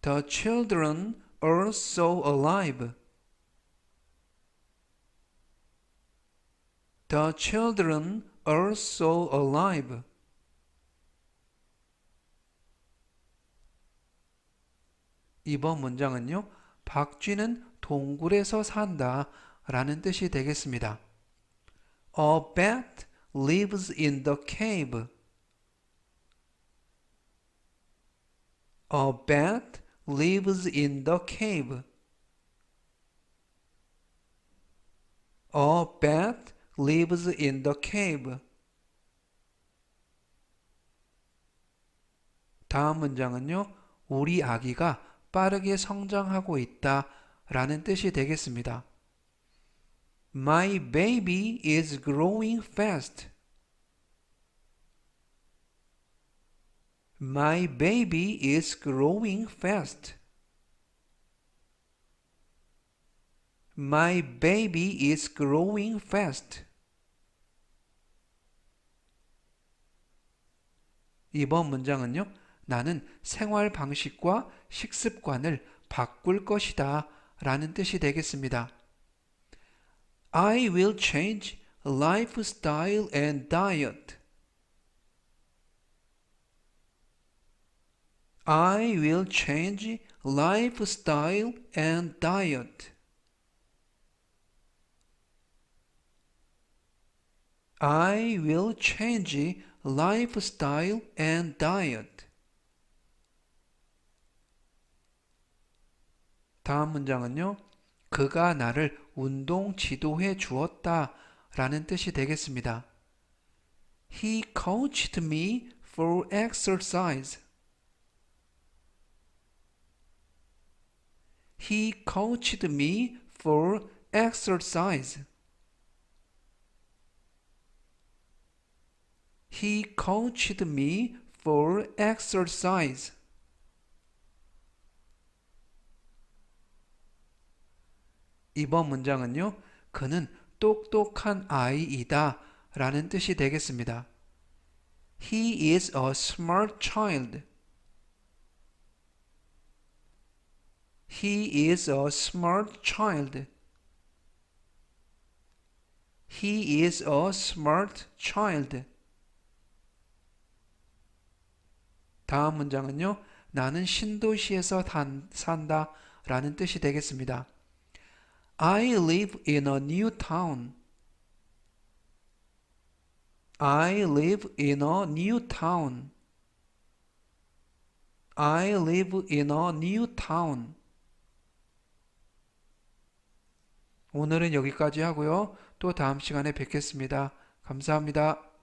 The children are so alive. The children are so alive. 이번 문장은요. 박쥐는 동굴에서 산다 라는 뜻이 되겠습니다. A bat lives in the cave. A bat lives in the cave. A bat lives in the cave. 다음 문장은요. 우리 아기가 빠르게 성장하고 있다 라는 뜻이 되겠습니다. My baby is growing fast. My baby is growing fast. My baby is growing fast. 이번 문장은요. 나는 생활 방식과 식습관을 바꿀 것이다 라는 뜻이 되겠습니다. I will change lifestyle and diet. I will change lifestyle and diet. I will change lifestyle and diet. 다음 문장은요. 그가 나를 운동 지도해 주었다 라는 뜻이 되겠습니다. He coached me for exercise. He coached me for exercise. He coached me for exercise. 이번 문장은요. 그는 똑똑한 아이이다 라는 뜻이 되겠습니다. He is a smart child. He is a smart child. He is a smart child. 다음 문장은요. 나는 신도시에서 산다 라는 뜻이 되겠습니다. I live in a new town. I live in a new town. I live in a new town. 오늘은 여기까지 하고요. 또 다음 시간에 뵙겠습니다. 감사합니다.